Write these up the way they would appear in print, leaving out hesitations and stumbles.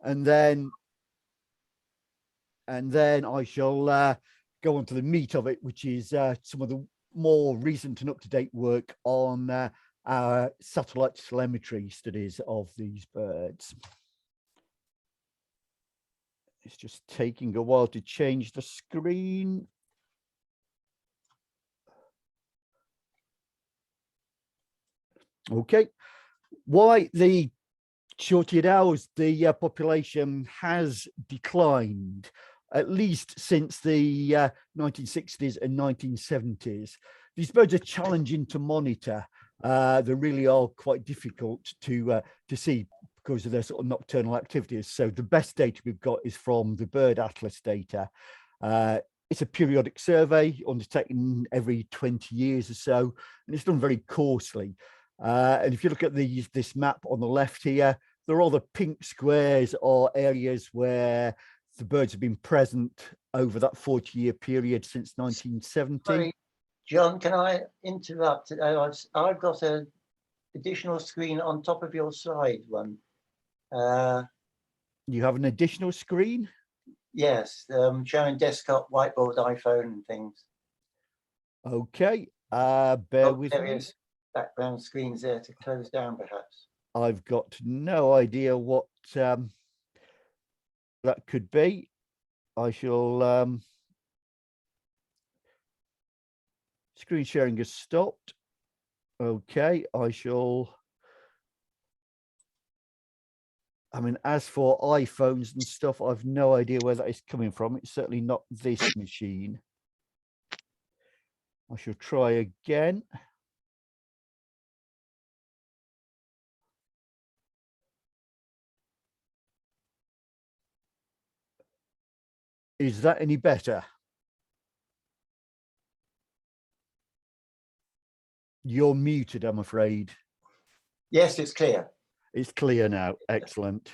and then I shall go on to the meat of it, which is some of the more recent and up-to-date work on our satellite telemetry studies of these birds. It's just taking a while to change the screen. Okay, why the short-eared owls, the population has declined, at least since the 1960s and 1970s. These birds are challenging to monitor. They really are quite difficult to see because of their sort of nocturnal activities. So the best data we've got is from the Bird Atlas data. It's a periodic survey undertaken every 20 years or so, and it's done very coarsely. And if you look at this map on the left here, there are all the pink squares or areas where the birds have been present over that 40-year period since 1970. Sorry, John, can I interrupt? I've got an additional screen on top of your slide one. You have an additional screen? Yes, showing desktop, whiteboard, iPhone and things. Okay, bear with me. Background screens there to close down, perhaps. I've got no idea what that could be. I shall screen sharing has stopped. Okay, I shall. I mean, as for iPhones and stuff, I've no idea where that is coming from. It's certainly not this machine. I shall try again. Is that any better? You're muted, I'm afraid. Yes, it's clear. It's clear now. Excellent.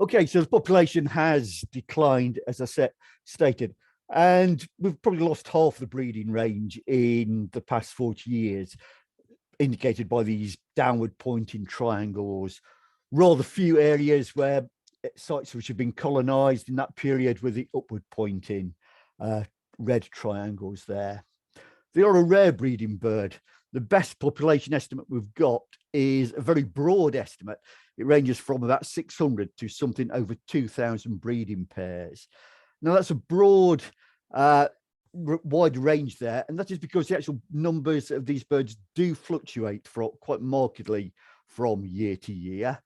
Okay, so the population has declined, as I stated, and we've probably lost half the breeding range in the past 40 years, indicated by these downward pointing triangles. Rather few areas where sites which have been colonized in that period with the upward pointing red triangles there. They are a rare breeding bird. The best population estimate we've got is a very broad estimate. It ranges from about 600 to something over 2,000 breeding pairs. Now that's a broad, wide range there, and that is because the actual numbers of these birds do fluctuate quite markedly from year to year.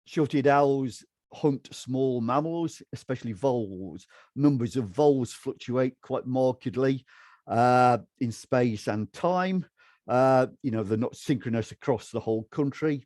Short-eared owls hunt small mammals, especially voles. Numbers of voles fluctuate quite markedly in space and time. You know, they're not synchronous across the whole country.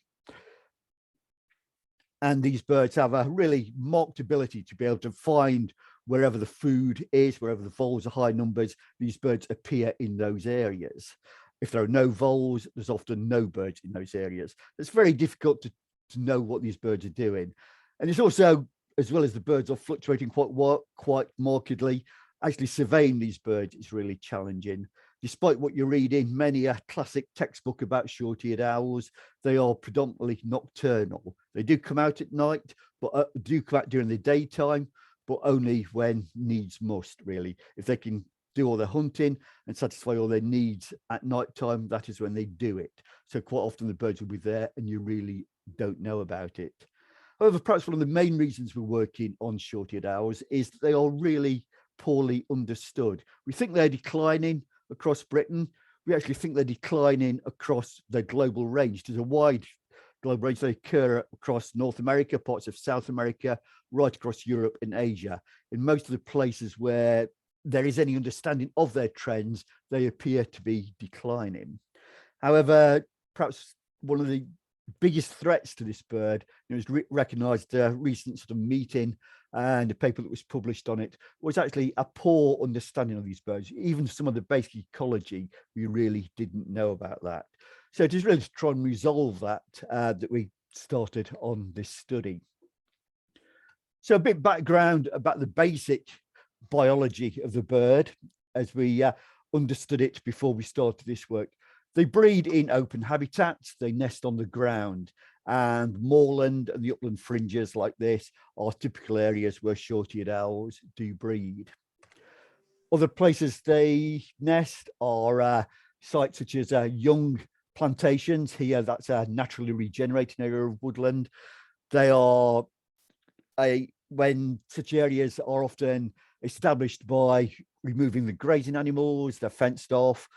And these birds have a really marked ability to be able to find wherever the food is, wherever the voles are high numbers, these birds appear in those areas. If there are no voles, there's often no birds in those areas. It's very difficult to know what these birds are doing. And it's also, as well as the birds are fluctuating quite markedly, actually surveying these birds is really challenging. Despite what you read in many a classic textbook about short-eared owls, they are predominantly nocturnal. They do come out at night, but do come out during the daytime, but only when needs must, really. If they can do all their hunting and satisfy all their needs at night time, that is when they do it. So quite often the birds will be there and you really don't know about it. However, perhaps one of the main reasons we're working on short-eared owls is that they are really poorly understood. We think they're declining across Britain. We actually think they're declining across the global range. There's a wide global range. They occur across North America, parts of South America, right across Europe and Asia. In most of the places where there is any understanding of their trends, they appear to be declining. However, perhaps one of the biggest threats to this bird, is recognized a recent sort of meeting and a paper that was published on it, was actually a poor understanding of these birds. Even some of the basic ecology, we really didn't know about that. So it is really to try and resolve that that we started on this study. So a bit background about the basic biology of the bird as we understood it before we started this work. They breed in open habitats, they nest on the ground, And moorland and the upland fringes like this are typical areas where short-eared owls do breed. Other places they nest are sites such as young plantations. Here, that's a naturally regenerating area of woodland. They are when such areas are often established by removing the grazing animals, they're fenced off,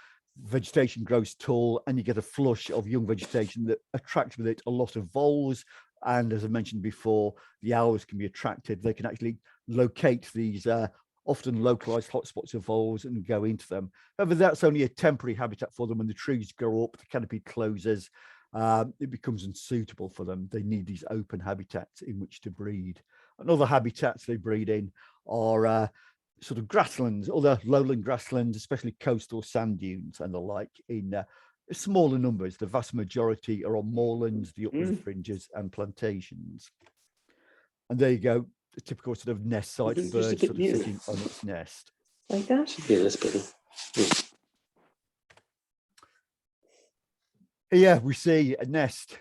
vegetation grows tall, and you get a flush of young vegetation that attracts with it a lot of voles. And as I mentioned before, the owls can be attracted. They can actually locate these often localized hotspots of voles and go into them. However, that's only a temporary habitat for them. When the trees grow up, the canopy closes, it becomes unsuitable for them. They need these open habitats in which to breed. And other habitats they breed in are sort of grasslands, other lowland grasslands, especially coastal sand dunes and the like, in smaller numbers. The vast majority are on moorlands, the upland fringes, and plantations. And there you go, the typical sort of nest site, bird sort of sitting on its nest. Like that? Yeah, that's better. Here we see a nest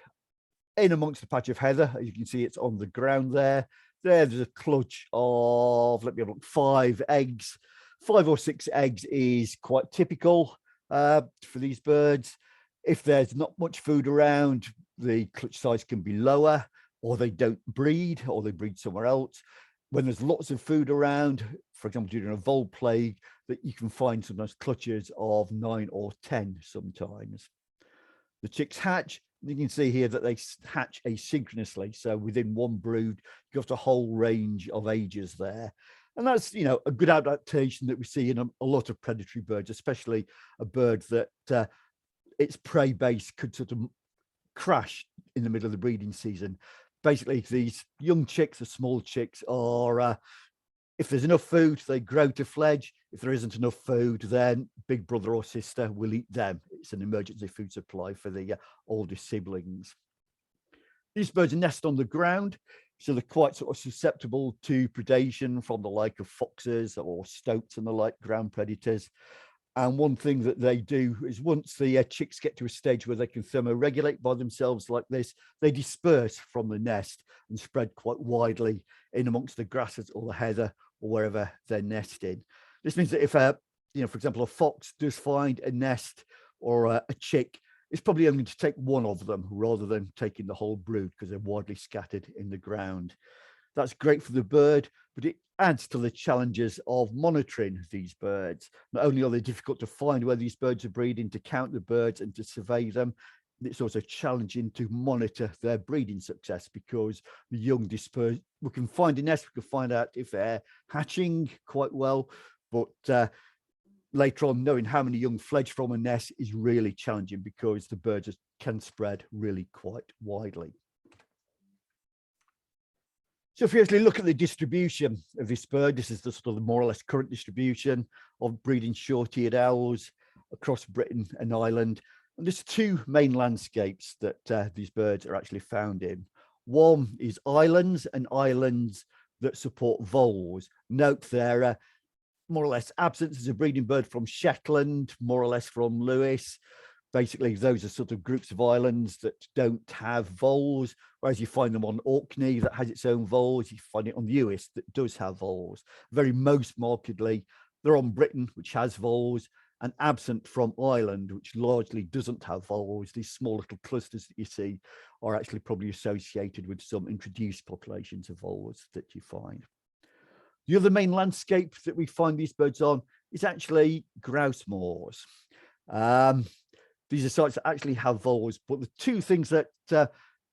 in amongst a patch of heather. As you can see, it's on the ground there. There's a clutch of, let me have a look, 5 eggs. 5 or 6 eggs is quite typical for these birds. If there's not much food around, the clutch size can be lower, or they don't breed, or they breed somewhere else. When there's lots of food around, for example, during a vole plague, that you can find sometimes clutches of 9 or 10 sometimes. The chicks hatch. You can see here that they hatch asynchronously. So within one brood, you've got a whole range of ages there. And that's, you know, a good adaptation that we see in a lot of predatory birds, especially a bird that its prey base could sort of crash in the middle of the breeding season. Basically, these young chicks, the small chicks, are if there's enough food, they grow to fledge. If there isn't enough food, then big brother or sister will eat them. It's an emergency food supply for the oldest siblings. These birds nest on the ground, so they're quite sort of susceptible to predation from the like of foxes or stoats and the like ground predators. And one thing that they do is once the chicks get to a stage where they can thermoregulate by themselves like this, they disperse from the nest and spread quite widely in amongst the grasses or the heather or wherever they're nested. This means that if you know, for example, a fox does find a nest or a chick, it's probably only to take one of them rather than taking the whole brood because they're widely scattered in the ground. That's great for the bird, but it adds to the challenges of monitoring these birds. Not only are they difficult to find where these birds are breeding, to count the birds and to survey them, it's also challenging to monitor their breeding success because the young disperse. We can find a nest, we can find out if they're hatching quite well, but later on, knowing how many young fledge from a nest is really challenging because the birds can spread really quite widely. So if you actually look at the distribution of this bird, this is the sort of the more or less current distribution of breeding short-eared owls across Britain and Ireland. And there's 2 main landscapes that these birds are actually found in. One is islands and islands that support voles. Note they're more or less absent as a breeding bird from Shetland, more or less from Lewis. Basically, those are sort of groups of islands that don't have voles, whereas you find them on Orkney that has its own voles. You find it on the Uist that does have voles. Very most markedly, they're on Britain, which has voles, and absent from Ireland, which largely doesn't have voles. These small little clusters that you see are actually probably associated with some introduced populations of voles that you find. The other main landscape that we find these birds on is actually grouse moors. These are sites that actually have voles, but the 2 things that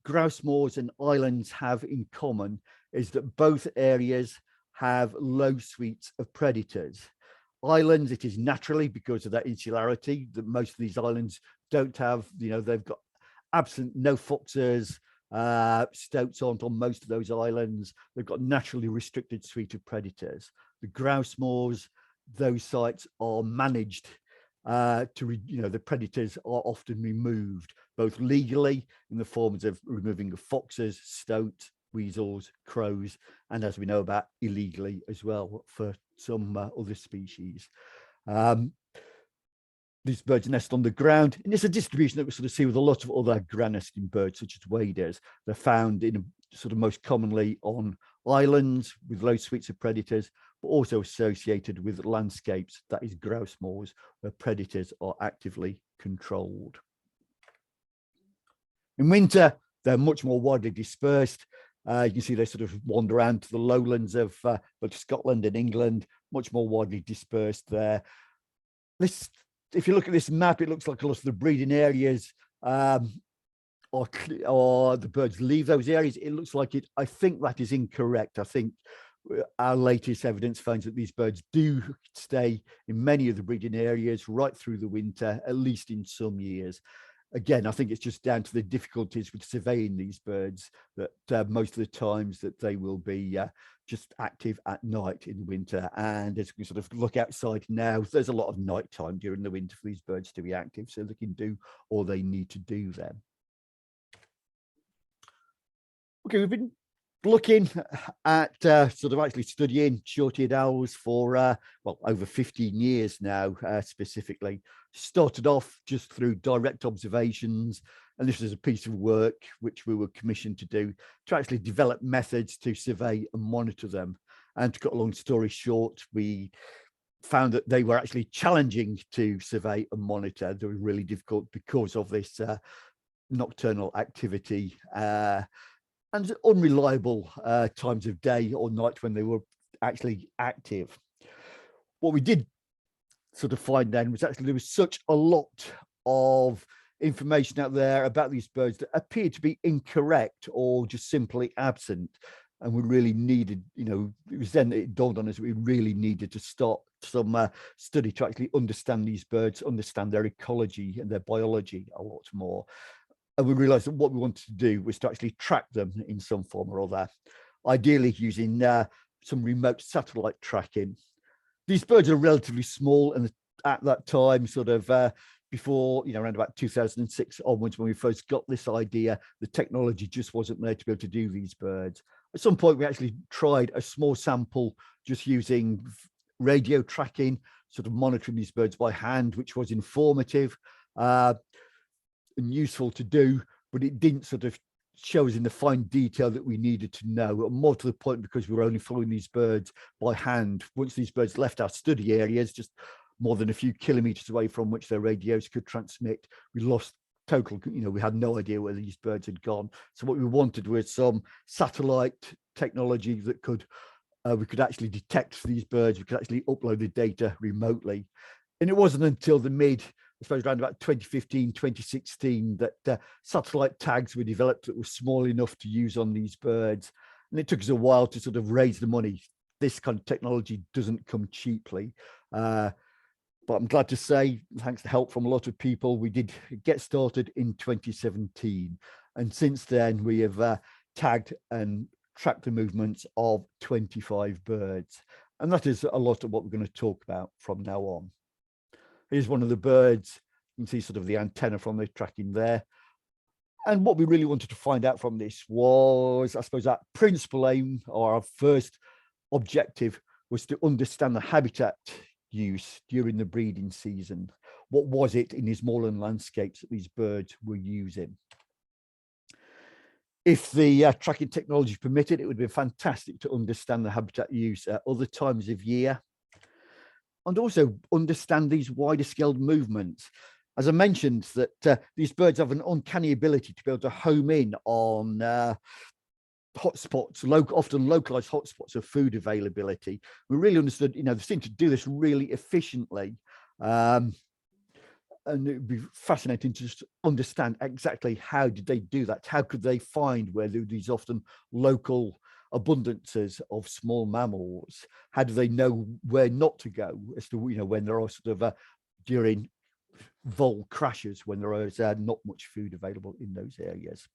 grouse moors and islands have in common is that both areas have low suites of predators. Islands, it is naturally because of that insularity that most of these islands don't have, you know, they've got absent no foxes, stoats aren't on most of those islands. They've got naturally restricted suite of predators. The grouse moors, those sites are managed you know, the predators are often removed, both legally in the forms of removing of foxes, stoats, weasels, crows, and as we know about, illegally as well for some other species. these birds nest on the ground, and it's a distribution that we sort of see with a lot of other ground nesting birds, such as waders. They're found in sort of most commonly on islands with low suites of predators, but also associated with landscapes, that is grouse moors, where predators are actively controlled. In winter, they're much more widely dispersed. You can see they sort of wander around to the lowlands of both Scotland and England, much more widely dispersed there. If you look at this map, it looks like a lot of the breeding areas or the birds leave those areas. It looks like it. I think that is incorrect. I think our latest evidence finds that these birds do stay in many of the breeding areas right through the winter, at least in some years. Again, I think it's just down to the difficulties with surveying these birds that most of the times that they will be just active at night in winter. And as we sort of look outside now, there's a lot of nighttime during the winter for these birds to be active, so they can do all they need to do then. Okay, we've been looking at sort of actually studying short-eared owls for well, over 15 years now. Specifically started off just through direct observations, and this was a piece of work which we were commissioned to do to actually develop methods to survey and monitor them. And to cut a long story short, we found that they were actually challenging to survey and monitor. They were really difficult because of this nocturnal activity and unreliable times of day or night when they were actually active. What we did sort of find then was actually there was such a lot of information out there about these birds that appeared to be incorrect or just simply absent. And we really needed, you know, it was then it dawned on us we really needed to start some study to actually understand these birds, understand their ecology and their biology a lot more. And we realized that what we wanted to do was to actually track them in some form or other, ideally using some remote satellite tracking. These birds are relatively small, and at that time, sort of before, you know, around about 2006 onwards, when we first got this idea, the technology just wasn't there to be able to do these birds. At some point, we actually tried a small sample just using radio tracking, sort of monitoring these birds by hand, which was informative and useful to do, but it didn't sort of show us in the fine detail that we needed to know, and more to the point because we were only following these birds by hand. Once these birds left our study areas, just more than a few kilometers away from which their radios could transmit, we lost total, you know, we had no idea where these birds had gone. So what we wanted was some satellite technology that could we could actually detect these birds, we could actually upload the data remotely. And it wasn't until the I suppose around about 2015, 2016, that satellite tags were developed that were small enough to use on these birds. And it took us a while to sort of raise the money. This kind of technology doesn't come cheaply. But I'm glad to say, thanks to help from a lot of people, we did get started in 2017. And since then, we have tagged and tracked the movements of 25 birds. And that is a lot of what we're going to talk about from now on. Here's one of the birds. You can see sort of the antenna from the tracking there. And what we really wanted to find out from this was, I suppose, our principal aim or our first objective was to understand the habitat use during the breeding season. What was it in these moorland landscapes that these birds were using? If the tracking technology permitted, it would be fantastic to understand the habitat use at other times of year, and also understand these wider scale movements. As I mentioned, that these birds have an uncanny ability to be able to home in on hotspots, often localized hotspots of food availability. We really understood, you know, they seem to do this really efficiently. And it would be fascinating to just understand exactly how did they do that? How could they find where there were these often local abundances of small mammals? How do they know where not to go as to, you know, when there are sort of during vol crashes, when there is not much food available in those areas?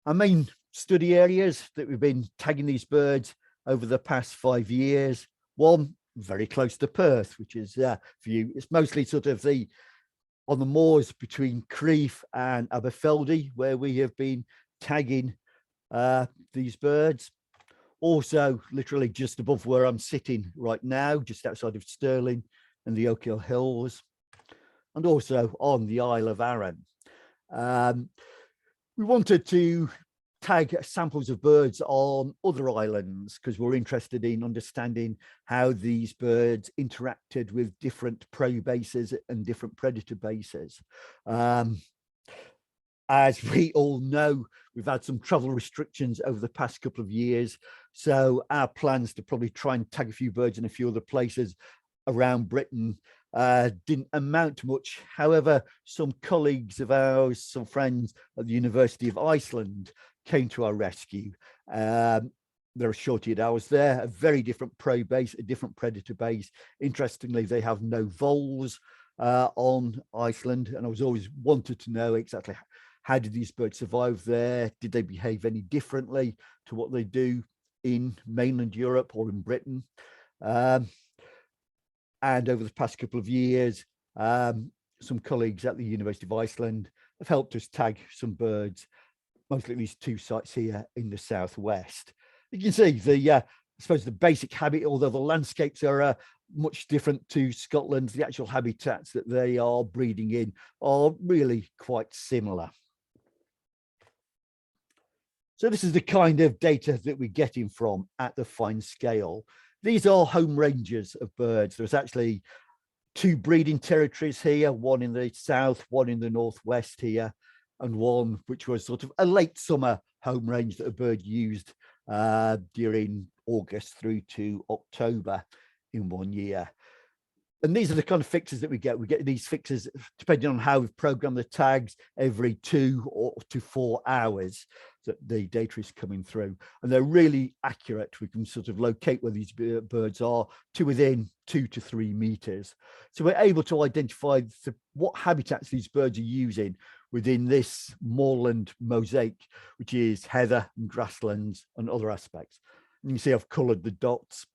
Our main study areas that we've been tagging these birds over the past 5 years, one very close to Perth, which is for you, it's mostly sort of on the moors between Crieff and Aberfeldy, where we have been tagging these birds. Also, literally just above where I'm sitting right now, just outside of Stirling, and the Oak Hill Hills, and also on the Isle of Arran. We wanted to tag samples of birds on other islands because we're interested in understanding how these birds interacted with different prey bases and different predator bases. As we all know, we've had some travel restrictions over the past couple of years. So our plans to probably try and tag a few birds in a few other places around Britain didn't amount to much. However, some colleagues of ours, some friends at the University of Iceland came to our rescue. There are short-eared owls there, a very different prey base, a different predator base. Interestingly, they have no voles on Iceland, and I was always wanted to know exactly how did these birds survive there? Did they behave any differently to what they do in mainland Europe or in Britain? And over the past couple of years, some colleagues at the University of Iceland have helped us tag some birds, mostly at these two sites here in the southwest. You can see I suppose the basic habit, although the landscapes are much different to Scotland, the actual habitats that they are breeding in are really quite similar. So this is the kind of data that we're getting from at the fine scale. These are home ranges of birds. There's actually two breeding territories here, one in the south, one in the northwest here, and one which was sort of a late summer home range that a bird used during August through to October in 1 year. And these are the kind of fixes that we get. We get these fixes, depending on how we've programmed the tags, every 2 to 4 hours that the data is coming through. And they're really accurate. We can sort of locate where these birds are to within 2 to 3 meters. So we're able to identify what habitats these birds are using within this moorland mosaic, which is heather and grasslands and other aspects. And you can see I've colored the dots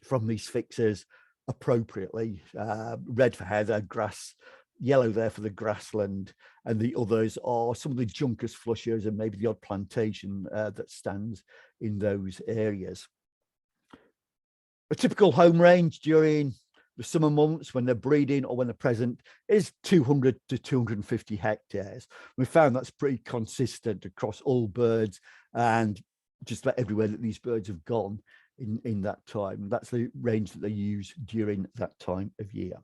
from these fixes appropriately, red for heather, grass, yellow there for the grassland, and the others are some of the juncus flushers and maybe the odd plantation that stands in those areas. A typical home range during the summer months when they're breeding or when they're present is 200 to 250 hectares. We found that's pretty consistent across all birds and just about everywhere that these birds have gone in that time. That's the range that they use during that time of year.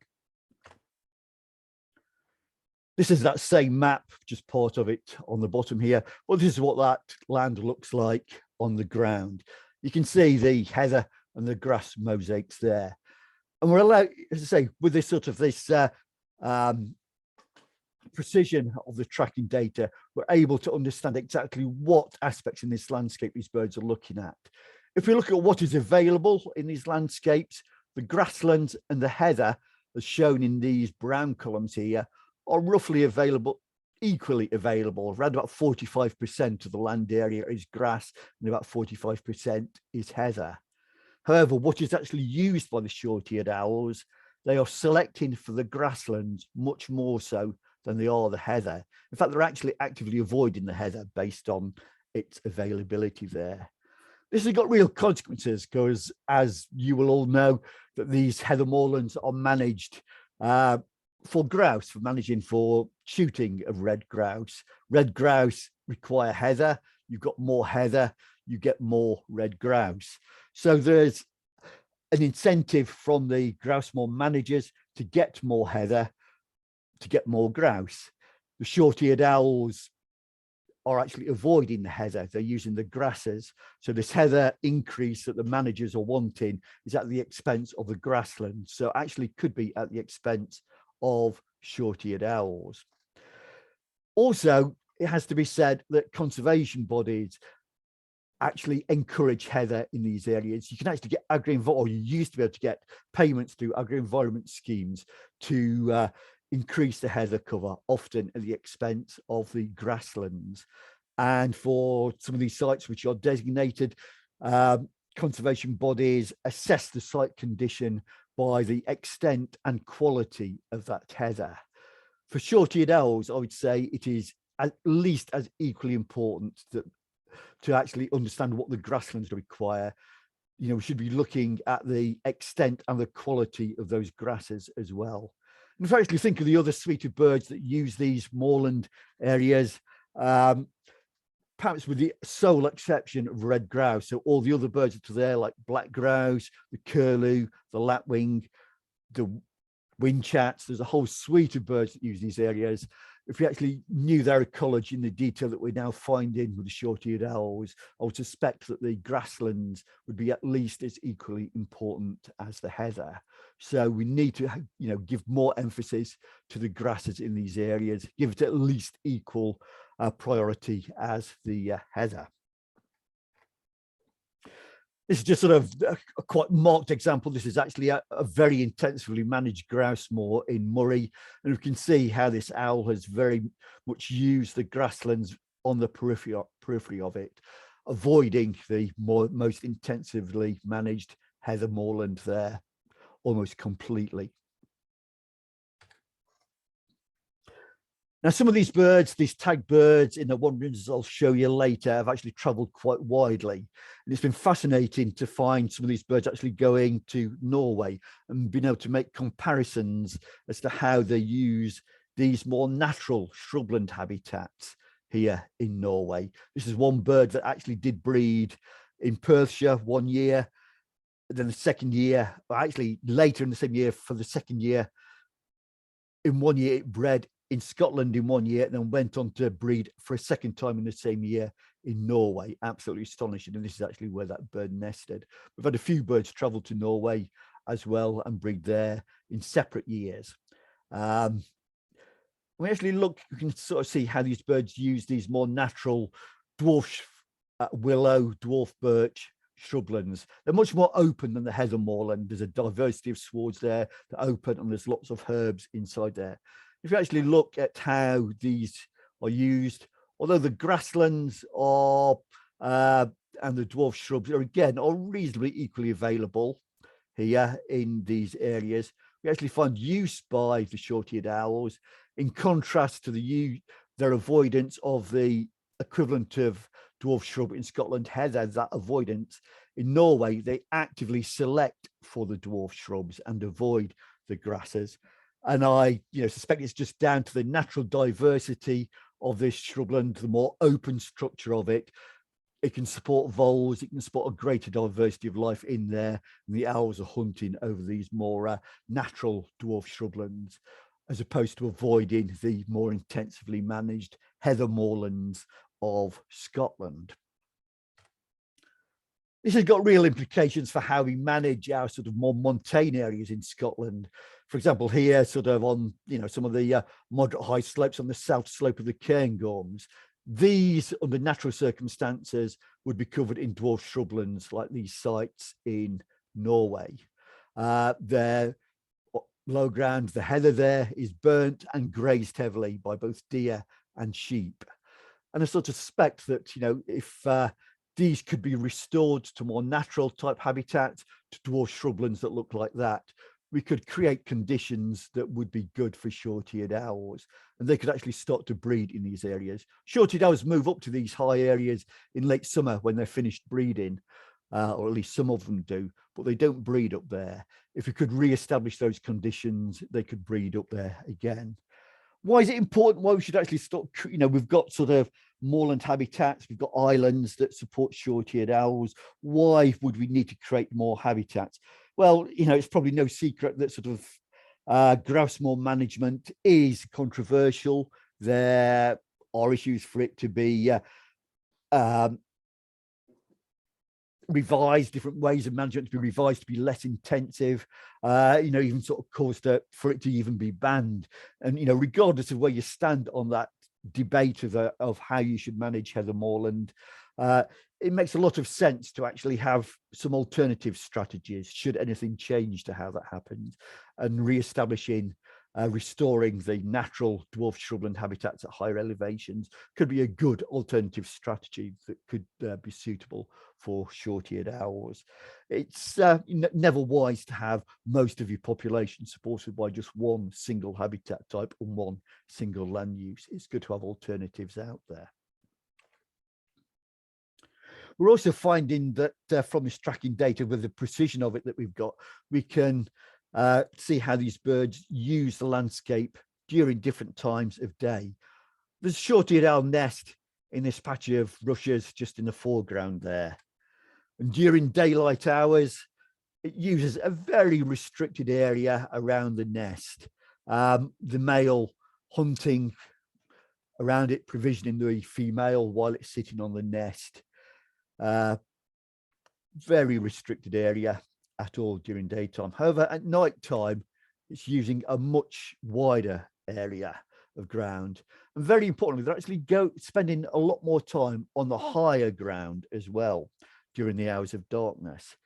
This is that same map, just part of it on the bottom here. Well, this is what that land looks like on the ground. You can see the heather and the grass mosaics there. And we're allowed, as I say, with this sort of this precision of the tracking data, we're able to understand exactly what aspects in this landscape these birds are looking at. If we look at what is available in these landscapes, the grasslands and the heather, as shown in these brown columns here, are roughly available, equally available. Around about 45% of the land area is grass and about 45% is heather. However, what is actually used by the short-eared owls, they are selecting for the grasslands much more so than they are the heather. In fact, they're actually actively avoiding the heather based on its availability there. This has got real consequences because, as you will all know, that these heather moorlands are managed for grouse, for managing for shooting of red grouse. Red grouse require heather. You've got more heather, you get more red grouse. So there's an incentive from the grouse moor managers to get more heather, to get more grouse. The short-eared owls are actually avoiding the heather. They're using the grasses. So this heather increase that the managers are wanting is at the expense of the grassland. So actually could be at the expense of short-eared owls. Also, it has to be said that conservation bodies actually encourage heather in these areas. You can actually get or you used to be able to get payments through agri-environment schemes to increase the heather cover, often at the expense of the grasslands. And for some of these sites which are designated, conservation bodies assess the site condition by the extent and quality of that heather. For short-eared owls, I would say it is at least as equally important to actually understand what the grasslands require. we should be looking at the extent and the quality of those grasses as well. And if I actually think of the other suite of birds that use these moorland areas, perhaps with the sole exception of red grouse, so all the other birds that are there, like black grouse, the curlew, the lapwing, the whinchats, there's a whole suite of birds that use these areas. If we actually knew their ecology in the detail that we're now finding with the short-eared owls, I would suspect that the grasslands would be at least as equally important as the heather. So we need to, give more emphasis to the grasses in these areas, give it at least equal priority as the heather. This is just sort of a quite marked example. This is actually a very intensively managed grouse moor in Murray. And we can see how this owl has very much used the grasslands on the periphery of it, avoiding the most intensively managed heather moorland there almost completely. Now, some of these birds, these tag birds in the wanderings I'll show you later, have actually traveled quite widely. And it's been fascinating to find some of these birds actually going to Norway and being able to make comparisons as to how they use these more natural shrubland habitats here in Norway. This is one bird that actually did breed in Perthshire 1 year. Then the second year, or actually later in the same year, for the second year, in 1 year it bred in Scotland in 1 year, and then went on to breed for a second time in the same year in Norway. Absolutely astonishing. And this is actually where that bird nested. We've had a few birds travel to Norway as well and breed there in separate years. We actually look, you can sort of see how these birds use these more natural dwarf willow, dwarf birch shrublands. They're much more open than the heather moorland. There's a diversity of swards there that open, and there's lots of herbs inside there. If you actually look at how these are used, although the grasslands are and the dwarf shrubs are reasonably equally available here in these areas, we actually find use by the short-eared owls in contrast to their avoidance of the equivalent of dwarf shrub in Scotland, heather. That avoidance in Norway, they actively select for the dwarf shrubs and avoid the grasses. And I suspect it's just down to the natural diversity of this shrubland, the more open structure of it. It can support voles, it can support a greater diversity of life in there. And the owls are hunting over these more natural dwarf shrublands, as opposed to avoiding the more intensively managed heather moorlands of Scotland. This has got real implications for how we manage our sort of more montane areas in Scotland. For example, here, sort of on some of the moderate high slopes on the south slope of the Cairngorms, these, under natural circumstances, would be covered in dwarf shrublands like these sites in Norway. They're low ground, the heather there is burnt and grazed heavily by both deer and sheep. And I sort of suspect that, if these could be restored to more natural type habitat, to dwarf shrublands that look like that, we could create conditions that would be good for short-eared owls, and they could actually start to breed in these areas. Short-eared owls move up to these high areas in late summer when they're finished breeding, or at least some of them do, but they don't breed up there. If we could re-establish those conditions, they could breed up there again. Why is it important? Why we should actually stop? We've got sort of moorland habitats, we've got islands that support short-eared owls. Why would we need to create more habitats? Well, it's probably no secret that sort of grouse moor management is controversial. There are issues for it to be revised, different ways of management to be revised to be less intensive, even sort of caused for it to even be banned. And, regardless of where you stand on that debate of how you should manage heather moorland, it makes a lot of sense to actually have some alternative strategies should anything change to how that happens, and re-establishing, restoring the natural dwarf shrubland habitats at higher elevations could be a good alternative strategy that could be suitable for short-eared owls. It's never wise to have most of your population supported by just one single habitat type and one single land use. It's good to have alternatives out there. We're also finding that from this tracking data, with the precision of it that we've got, we can see how these birds use the landscape during different times of day. There's a short-eared owl nest in this patch of rushes just in the foreground there. And during daylight hours, it uses a very restricted area around the nest. The male hunting around it, provisioning the female while it's sitting on the nest. Very restricted area at all during daytime. However, at night time, it's using a much wider area of ground. And very importantly, they're actually spending a lot more time on the higher ground as well during the hours of darkness.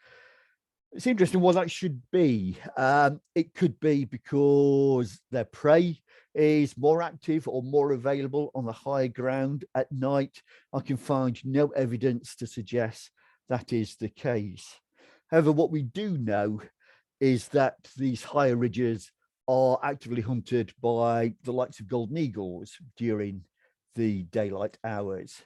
It's interesting what that should be. It could be because their prey is more active or more available on the higher ground at night. I can find no evidence to suggest that is the case. However, what we do know is that these higher ridges are actively hunted by the likes of golden eagles during the daylight hours.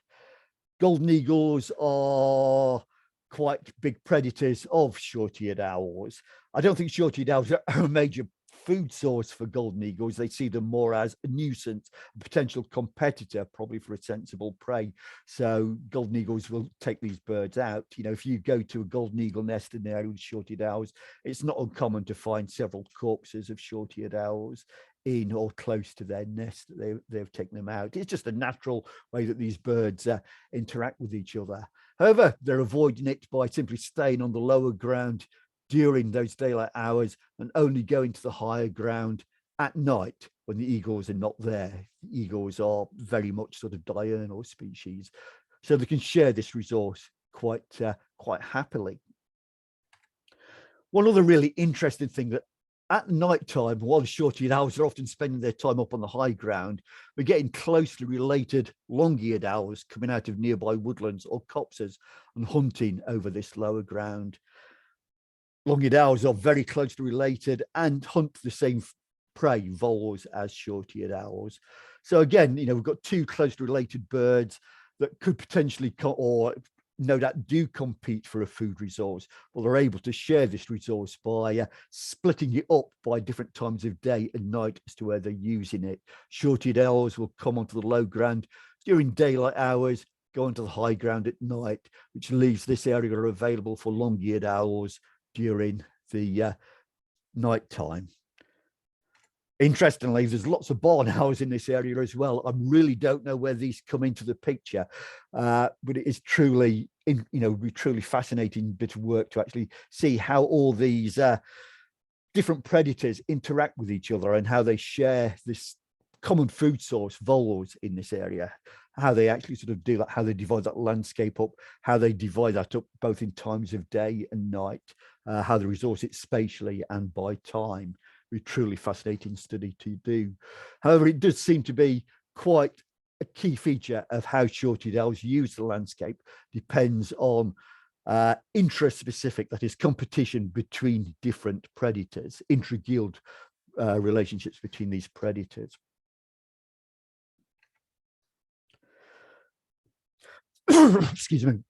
Golden eagles are quite big predators of short-eared owls. I don't think short-eared owls are a major food source for golden eagles. They see them more as a nuisance, a potential competitor, probably for a sensible prey. So golden eagles will take these birds out. You know, if you go to a golden eagle nest in the area with short-eared owls, it's not uncommon to find several corpses of short-eared owls in or close to their nest. They've taken them out. It's just a natural way that these birds interact with each other. However, they're avoiding it by simply staying on the lower ground during those daylight hours and only going to the higher ground at night when the eagles are not there. The eagles are very much sort of diurnal species, so they can share this resource quite happily. One other really interesting thing, that at night time, while the short-eared owls are often spending their time up on the high ground, we're getting closely related long-eared owls coming out of nearby woodlands or copses and hunting over this lower ground. Long-eared owls are very closely related and hunt the same prey, voles, as short-eared owls. So again, you know, we've got two closely related birds that could potentially, or no doubt do compete for a food resource. Well, they're able to share this resource by splitting it up by different times of day and night as to where they're using it. Short-eared owls will come onto the low ground during daylight hours, go onto the high ground at night, which leaves this area available for long-eared owls during the night time. Interestingly, there's lots of barn owls in this area as well. I really don't know where these come into the picture, but it is truly, truly fascinating bit of work to actually see how all these different predators interact with each other and how they share this common food source, voles, in this area, how they actually sort of do that, how they divide that landscape up, how they divide that up both in times of day and night, how they resource it spatially and by time. A truly fascinating study to do. However, it does seem to be quite a key feature of how short-eared owls use the landscape depends on intra-specific, that is, competition between different predators, intra-guild relationships between these predators. Excuse me.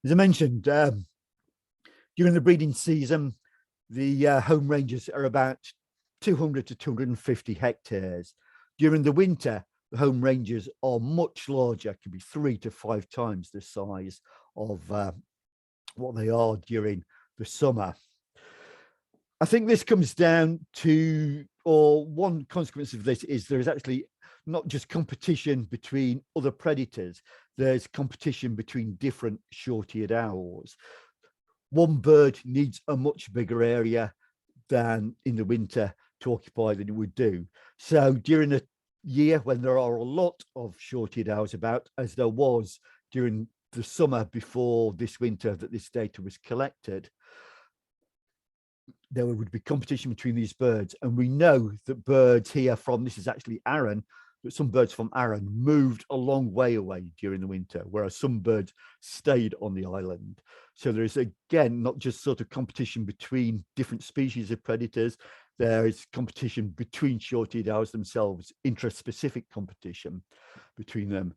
As I mentioned, during the breeding season, the home ranges are about 200 to 250 hectares. During the winter, the home ranges are much larger, can be 3 to 5 times the size of what they are during the summer. I think this comes down to, or one consequence of this is there is actually not just competition between other predators, there's competition between different short-eared owls. One bird needs a much bigger area than in the winter to occupy than it would do. So during a year when there are a lot of short-eared owls about, as there was during the summer before this winter that this data was collected, there would be competition between these birds. And we know that birds here from, this is actually Arran, that some birds from Arran moved a long way away during the winter, whereas some birds stayed on the island. So there is, again, not just sort of competition between different species of predators, there is competition between short-eared owls themselves, intraspecific competition between them.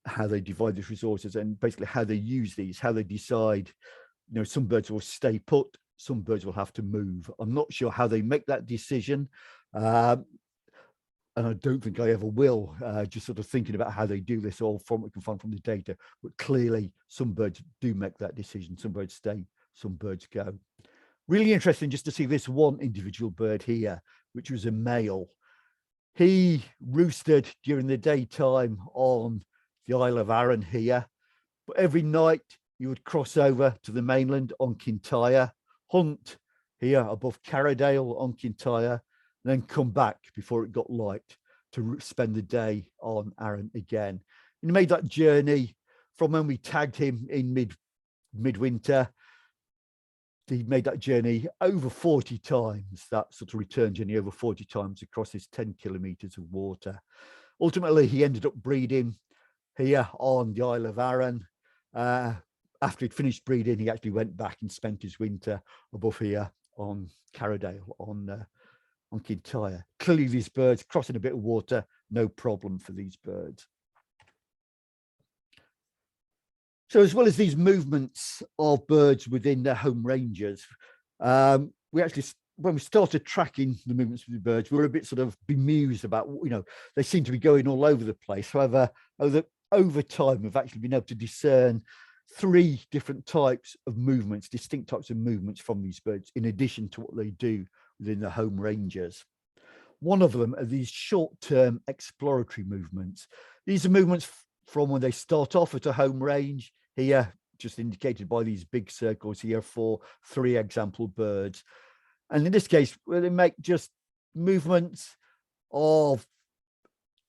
how they divide these resources and basically how they use these, how they decide, some birds will stay put, some birds will have to move. I'm not sure how they make that decision. And I don't think I ever will, just sort of thinking about how they do this, all from what we can find from the data. But clearly, some birds do make that decision. Some birds stay, some birds go. Really interesting just to see this one individual bird here, which was a male. He roosted during the daytime on the Isle of Arran here, but every night you would cross over to the mainland on Kintyre, hunt here above Carradale on Kintyre, and then come back before it got light to spend the day on Arran again. And he made that journey from when we tagged him in midwinter. He made that journey over 40 times, that sort of return journey over 40 times across his 10 kilometers of water. Ultimately, he ended up breeding here on the Isle of Arran. After he'd finished breeding, he actually went back and spent his winter above here on Carradale on Kintyre. Clearly, these birds crossing a bit of water, no problem for these birds. So as well as these movements of birds within their home ranges, we actually, when we started tracking the movements of the birds, we were a bit sort of bemused about, they seem to be going all over the place. However, over time, we've actually been able to discern 3 different types of movements, distinct types of movements from these birds, in addition to what they do within the home ranges. One of them are these short-term exploratory movements. These are movements from when they start off at a home range, here just indicated by these big circles here for 3 example birds. And in this case, where they make just movements of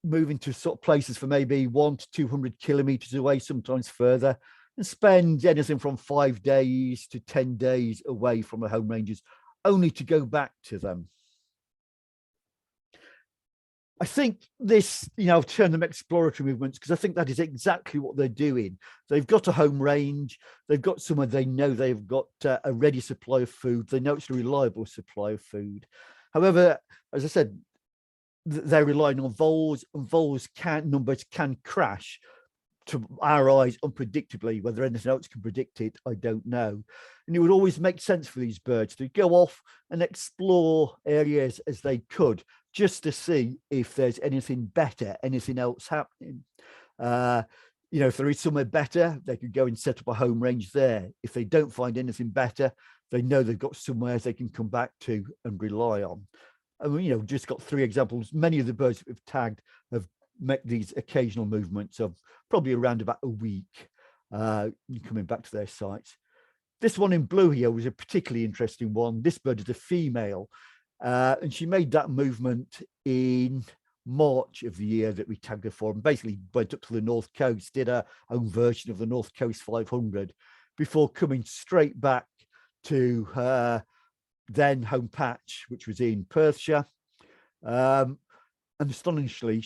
moving to sort of places for maybe 100 to 200 kilometers away, sometimes further, and spend anything from 5 days to 10 days away from the home ranges, only to go back to them. I think this, I've termed them exploratory movements because I think that is exactly what they're doing. They've got a home range, they've got somewhere they know they've got a ready supply of food, they know it's a reliable supply of food. However, as I said, they're relying on voles, and voles numbers can crash to our eyes unpredictably. Whether anything else can predict it, I don't know. And it would always make sense for these birds to go off and explore areas as they could, just to see if there's anything better, anything else happening. If there is somewhere better, they could go and set up a home range there. If they don't find anything better, they know they've got somewhere they can come back to and rely on. And just got 3 examples. Many of the birds that we've tagged have made these occasional movements of probably around about a week, coming back to their sites. This one in blue here was a particularly interesting one. This bird is a female, and she made that movement in March of the year that we tagged her for, and basically went up to the North Coast, did her own version of the North Coast 500 before coming straight back to her then home patch, which was in Perthshire. And astonishingly,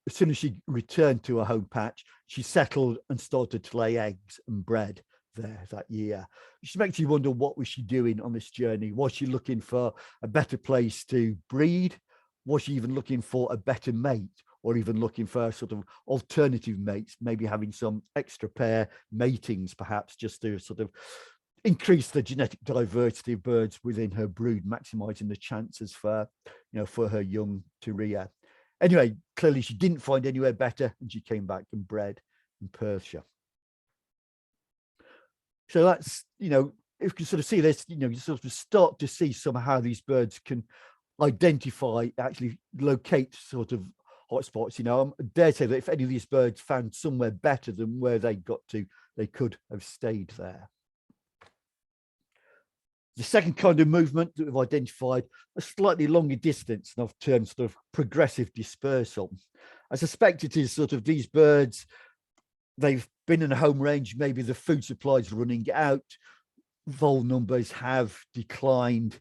as soon as she returned to her home patch, she settled and started to lay eggs and bred there that year. Which makes you wonder, what was she doing on this journey? Was she looking for a better place to breed? Was she even looking for a better mate, or even looking for sort of alternative mates, maybe having some extra pair matings, perhaps, just to sort of increase the genetic diversity of birds within her brood, maximizing the chances for her young to rear. Anyway, clearly she didn't find anywhere better, and she came back and bred in Perthshire. So that's, if you can sort of see this, you sort of start to see somehow these birds can identify, actually locate sort of hotspots. I dare say that if any of these birds found somewhere better than where they got to, they could have stayed there. The second kind of movement that we've identified, a slightly longer distance, and I've termed sort of progressive dispersal. I suspect it is sort of these birds, they've been in a home range, maybe the food supply is running out, vole numbers have declined,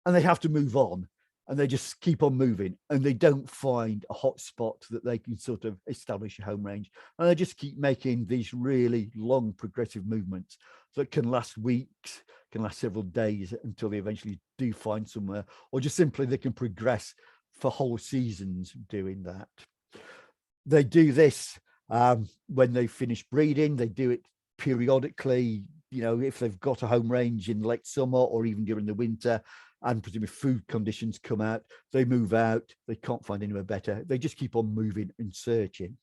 and they have to move on, and they just keep on moving, and they don't find a hot spot that they can sort of establish a home range, and they just keep making these really long progressive movements that can last weeks, can last several days, until they eventually do find somewhere, or just simply they can progress for whole seasons doing that. They do this When they finish breeding, they do it periodically, you know, if they've got a home range in late summer or even during the winter, and presumably food conditions come out, they move out, they can't find anywhere better. They just keep on moving and searching.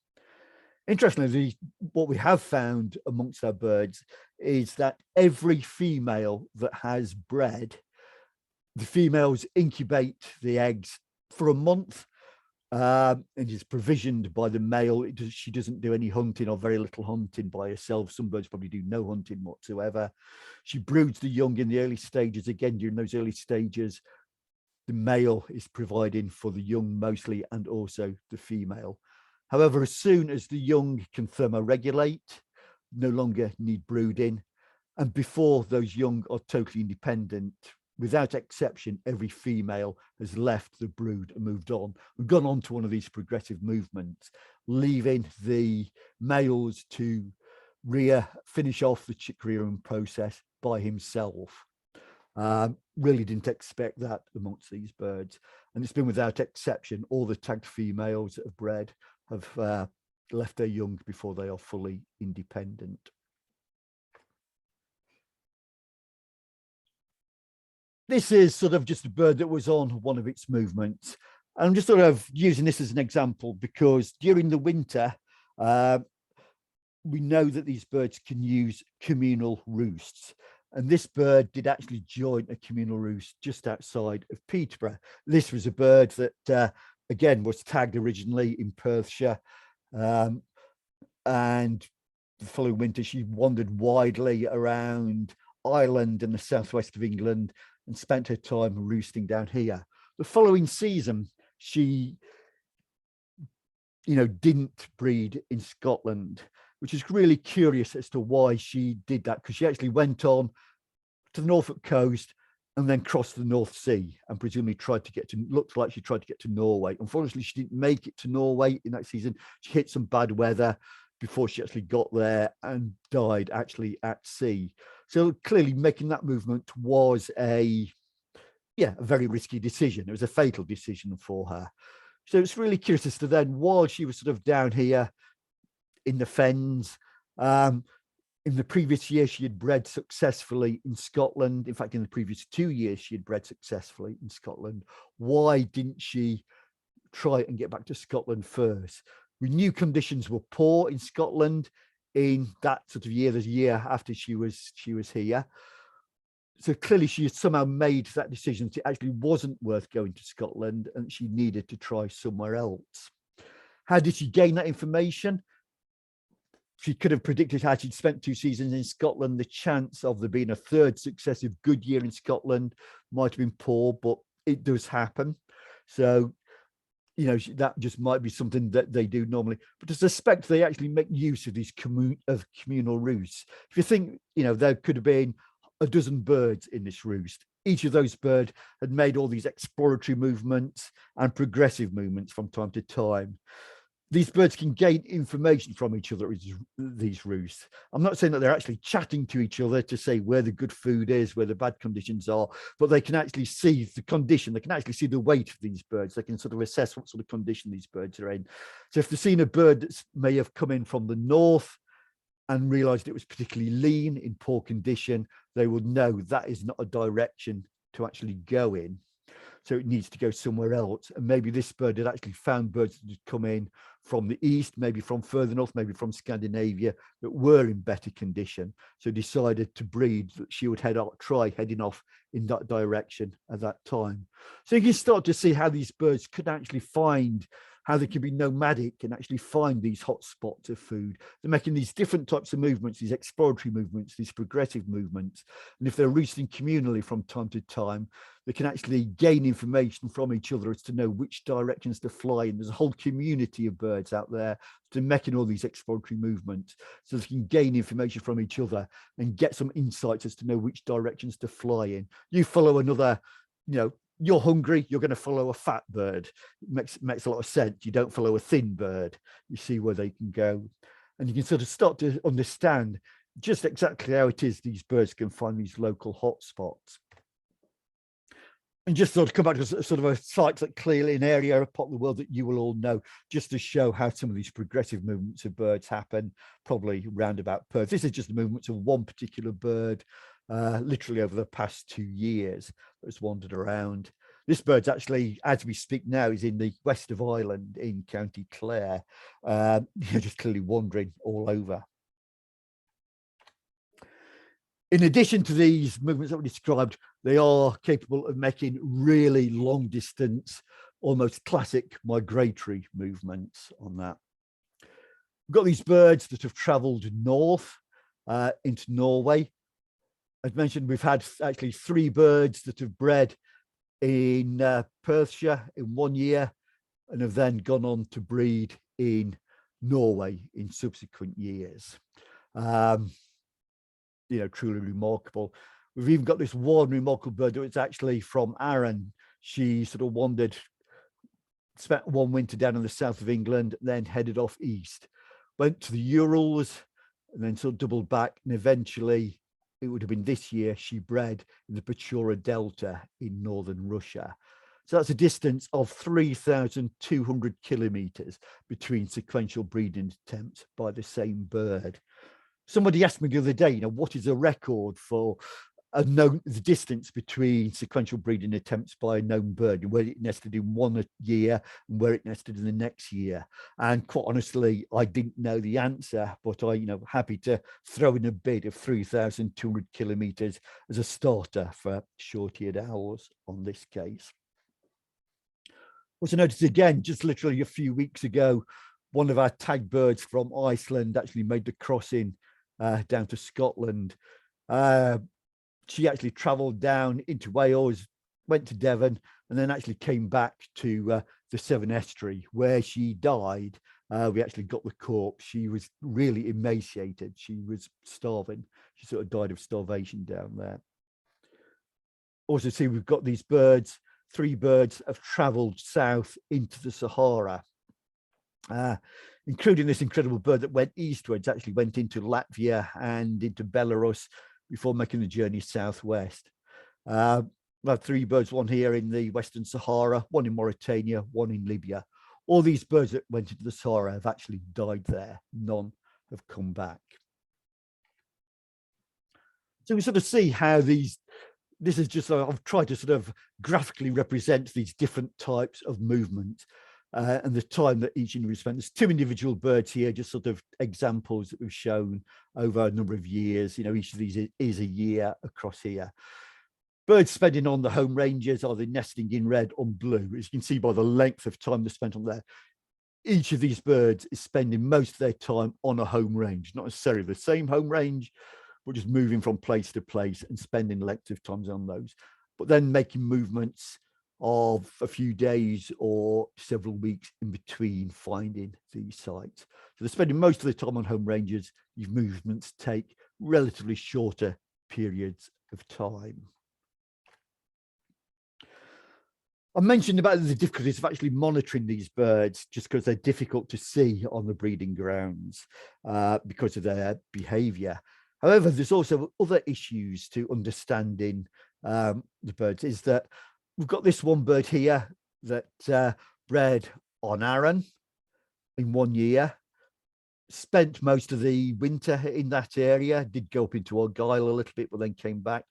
Interestingly, what we have found amongst our birds is that every female that has bred, the females incubate the eggs for a month, and is provisioned by the male. She doesn't do any hunting or very little hunting by herself. Some birds probably do no hunting whatsoever. She broods the young in the early stages. Again, during those early stages, the male is providing for the young mostly, and also the female. However, as soon as the young can thermoregulate, no longer need brooding, and before those young are totally independent, without exception, every female has left the brood and moved on and gone on to one of these progressive movements, leaving the males to finish off the chick rearing process by himself. Really didn't expect that amongst these birds. And it's been without exception, all the tagged females that have bred have left their young before they are fully independent. This is sort of just a bird that was on one of its movements. I'm just sort of using this as an example because during the winter, we know that these birds can use communal roosts. And this bird did actually join a communal roost just outside of Peterborough. This was a bird that, again, was tagged originally in Perthshire. And the following winter, she wandered widely around Ireland and the southwest of England and spent her time roosting down here. The following season, she, didn't breed in Scotland, which is really curious as to why she did that, because she actually went on to the Norfolk coast and then crossed the North Sea and presumably looked like she tried to get to Norway. Unfortunately, she didn't make it to Norway in that season. She hit some bad weather before she actually got there and died actually at sea. So clearly making that movement was a very risky decision. It was a fatal decision for her. So it's really curious as to then, while she was sort of down here in the fens, in the previous year, she had bred successfully in Scotland. In fact, in the previous 2 years, she had bred successfully in Scotland. Why didn't she try and get back to Scotland first? We knew conditions were poor in Scotland in that sort of year, the year after she was here. So clearly she had somehow made that decision that it actually wasn't worth going to Scotland and she needed to try somewhere else. How did she gain that information? She could have predicted, how she'd spent 2 seasons in Scotland, the chance of there being a third successive good year in Scotland might have been poor, but it does happen. So, that just might be something that they do normally. But I suspect they actually make use of these communal roosts. If you think, there could have been a dozen birds in this roost. Each of those birds had made all these exploratory movements and progressive movements from time to time. These birds can gain information from each other at these roosts. I'm not saying that they're actually chatting to each other to say where the good food is, where the bad conditions are, but they can actually see the condition. They can actually see the weight of these birds. They can sort of assess what sort of condition these birds are in. So if they've seen a bird that may have come in from the north and realized it was particularly lean, in poor condition, they would know that is not a direction to actually go in. So it needs to go somewhere else. And maybe this bird had actually found birds that had come in from the east, maybe from further north, maybe from Scandinavia, that were in better condition. So decided to breed, that she would try heading off in that direction at that time. So you can start to see how these birds could actually find, how they can be nomadic and actually find these hot spots of food. They're making these different types of movements, these exploratory movements, these progressive movements. And if they're roosting communally from time to time, they can actually gain information from each other as to know which directions to fly in. There's a whole community of birds out there to making all these exploratory movements, so they can gain information from each other and get some insights as to know which directions to fly in. You follow another, you're hungry, you're going to follow a fat bird. It makes a lot of sense. You don't follow a thin bird. You see where they can go. And you can sort of start to understand just exactly how it is these birds can find these local hotspots. And just sort of come back to sort of a site that clearly an area of part of the world that you will all know, just to show how some of these progressive movements of birds happen, probably round about Perth. This is just the movements of one particular bird, literally over the past 2 years that's wandered around. This bird's actually, as we speak now, is in the west of Ireland in County Clare. You're just clearly wandering all over. In addition to these movements that we described, they are capable of making really long distance, almost classic migratory movements on that. We've got these birds that have traveled north into Norway. As mentioned, we've had actually 3 birds that have bred in Perthshire in 1 year and have then gone on to breed in Norway in subsequent years. You know, truly remarkable. We've even got this one remarkable bird that was actually from Arran. She sort of wandered, spent one winter down in the south of England, then headed off east, went to the Urals, and then sort of doubled back. And eventually, it would have been this year, she bred in the Pechora Delta in northern Russia. So that's a distance of 3,200 kilometers between sequential breeding attempts by the same bird. Somebody asked me the other day, you know, what is a record for the distance between sequential breeding attempts by a known bird, and where it nested in 1 year and where it nested in the next year? And quite honestly, I didn't know the answer, but I, happy to throw in a bid of 3,200 kilometers as a starter for short-eared owls on this case. Also noticed again, just literally a few weeks ago, one of our tag birds from Iceland actually made the crossing down to Scotland. She actually travelled down into Wales, went to Devon, and then actually came back to the Severn Estuary, where she died. We actually got the corpse. She was really emaciated. She was starving. She sort of died of starvation down there. Also see, we've got these birds. 3 birds have travelled south into the Sahara, including this incredible bird that went eastwards, actually went into Latvia and into Belarus before making the journey southwest. We have 3 birds, one here in the Western Sahara, one in Mauritania, one in Libya. All these birds that went into the Sahara have actually died there. None have come back. So we sort of see how this is just, I've tried to sort of graphically represent these different types of movement and the time that each individual spent. There's 2 individual birds here, just sort of examples that we've shown over a number of years. Each of these is a year across here. Birds spending on the home ranges, are they nesting in red or blue? As you can see by the length of time they spent on there, each of these birds is spending most of their time on a home range, not necessarily the same home range, but just moving from place to place and spending lengths of times on those, but then making movements of a few days or several weeks in between finding these sites. So they're spending most of the time on home ranges. These movements take relatively shorter periods of time. I mentioned about the difficulties of actually monitoring these birds just because they're difficult to see on the breeding grounds because of their behavior. However, there's also other issues to understanding the birds. Is that we've got this one bird here that bred on Arran in 1 year, spent most of the winter in that area, did go up into Argyll a little bit, but then came back.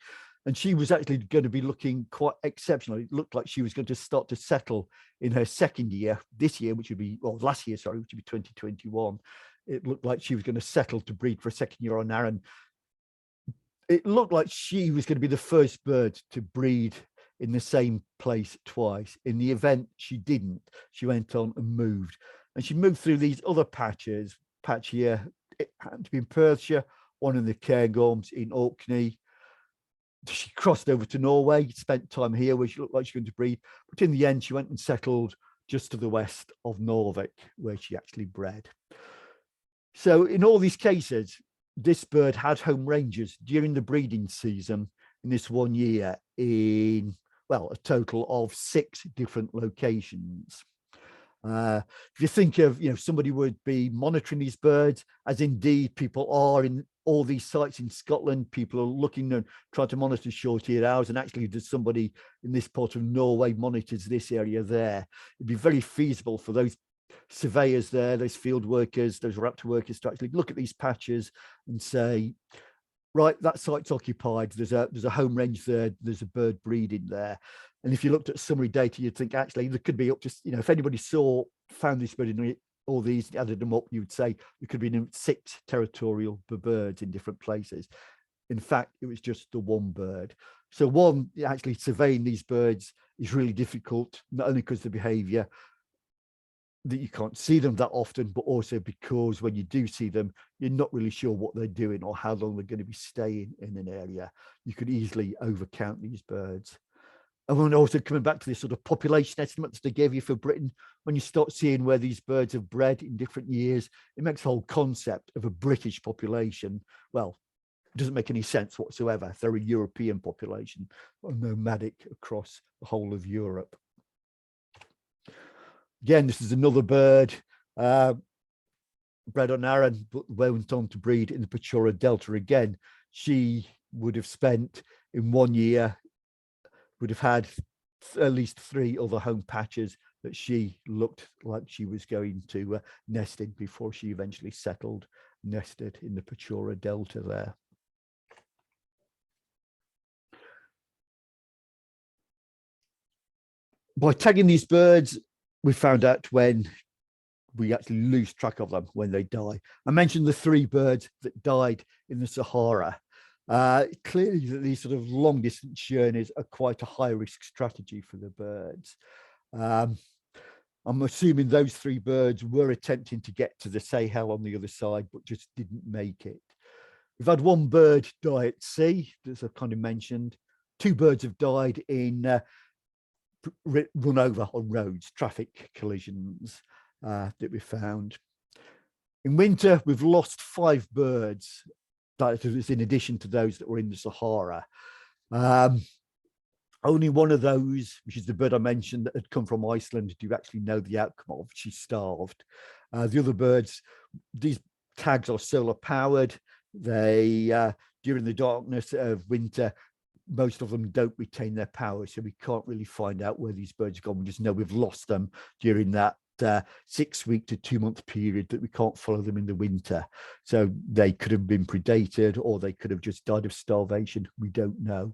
And she was actually going to be looking quite exceptional. It looked like she was going to start to settle in her 2nd year, this year, which would be, well, last year, sorry, which would be 2021. It looked like she was going to settle to breed for a 2nd year on Arran. It looked like she was going to be the first bird to breed in the same place twice. In the event, she didn't. She went on and moved. And she moved through these other patches. Patch here, it happened to be in Perthshire, one in the Cairngorms in Orkney. She crossed over to Norway, spent time here where she looked like she was going to breed. But in the end, she went and settled just to the west of Norvik, where she actually bred. So in all these cases, this bird had home ranges during the breeding season in this 1 year in, well, a total of 6 different locations. If you think of, somebody would be monitoring these birds, as indeed people are in all these sites in Scotland, people are looking and trying to monitor short-eared owls, and actually there's somebody in this part of Norway monitors this area there. It'd be very feasible for those surveyors there, those field workers, those raptor workers to actually look at these patches and say, right, that site's occupied, there's a home range there, there's a bird breeding there. And if you looked at summary data, you'd think actually there could be up to, if anybody found this bird in all these, added them up, you would say there could be 6 territorial birds in different places. In fact, it was just the one bird. So one, actually surveying these birds is really difficult, not only because of the behavior, that you can't see them that often, but also because when you do see them, you're not really sure what they're doing or how long they're going to be staying in an area. You could easily overcount these birds. And then also coming back to this sort of population estimates they gave you for Britain, when you start seeing where these birds have bred in different years, it makes the whole concept of a British population, well, it doesn't make any sense whatsoever. They're a European population, nomadic across the whole of Europe. Again, this is another bird bred on Arran, but went on to breed in the Pechora Delta again. She would have spent in 1 year, would have had at least 3 other home patches that she looked like she was going to nest in before she eventually nested in the Pechora Delta there. By tagging these birds, we found out when we actually lose track of them, when they die. I mentioned the 3 birds that died in the Sahara. Clearly that these sort of long distance journeys are quite a high risk strategy for the birds. I'm assuming those 3 birds were attempting to get to the Sahel on the other side, but just didn't make it. We've had 1 bird die at sea, as I kind of mentioned. 2 birds have died in run over on roads, traffic collisions that we found. In winter, we've lost 5 birds. That is in addition to those that were in the Sahara. Only one of those, which is the bird I mentioned that had come from Iceland, do you actually know the outcome of? She starved. The other birds, these tags are solar powered. They, during the darkness of winter, most of them don't retain their power, so we can't really find out where these birds have gone. We just know we've lost them during that 6-week to 2-month period that we can't follow them in the winter. So they could have been predated, or they could have just died of starvation. We don't know.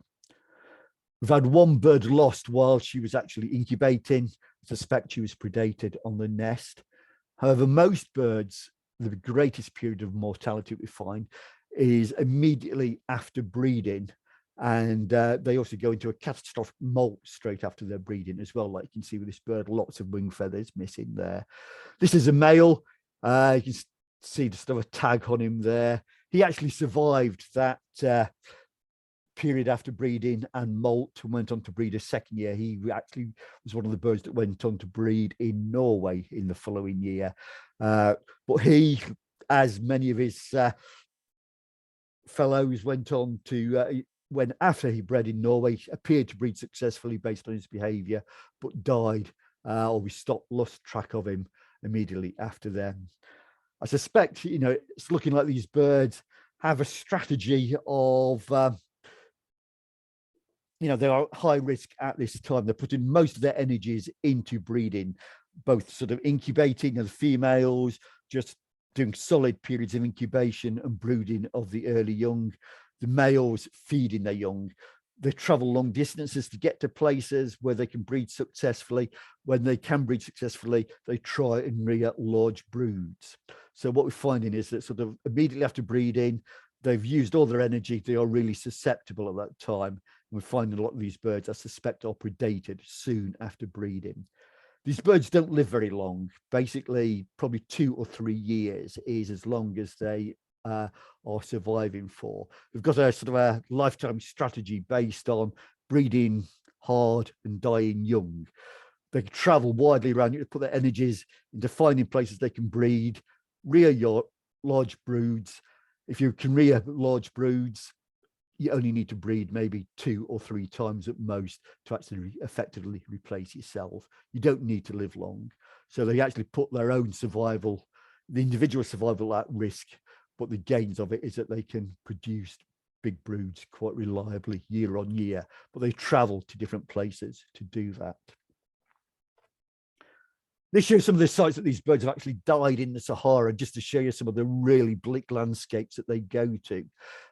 We've had 1 bird lost while she was actually incubating. I suspect she was predated on the nest. However, most birds, the greatest period of mortality we find is immediately after breeding. And they also go into a catastrophic molt straight after their breeding as well. Like you can see with this bird, lots of wing feathers missing there. This is a male. You can see just a tag on him there. He actually survived that period after breeding and molt and went on to breed a second year. He actually was one of the birds that went on to breed in Norway in the following year. But he, as many of his fellows, went on to when after he bred in Norway, appeared to breed successfully based on his behavior, but died, or we lost track of him immediately after them. I suspect, it's looking like these birds have a strategy of, they are high risk at this time. They're putting most of their energies into breeding, both sort of incubating of the females, just doing solid periods of incubation and brooding of the early young. The males feeding their young. They travel long distances to get to places where they can breed successfully. When they can breed successfully, they try and rear large broods. So what we're finding is that sort of immediately after breeding, they've used all their energy. They are really susceptible at that time. And we're finding a lot of these birds, I suspect, are predated soon after breeding. These birds don't live very long. Basically, probably 2 or 3 years is as long as they are surviving for. We've got a sort of a lifetime strategy based on breeding hard and dying young. They can travel widely around, you put their energies into finding places they can breed, rear your large broods. If you can rear large broods, you only need to breed maybe 2 or 3 times at most to actually effectively replace yourself. You don't need to live long. So they actually put their own survival, the individual survival, at risk but the gains of it is that they can produce big broods quite reliably year on year, but they travel to different places to do that. This shows some of the sites that these birds have actually died in the Sahara, just to show you some of the really bleak landscapes that they go to,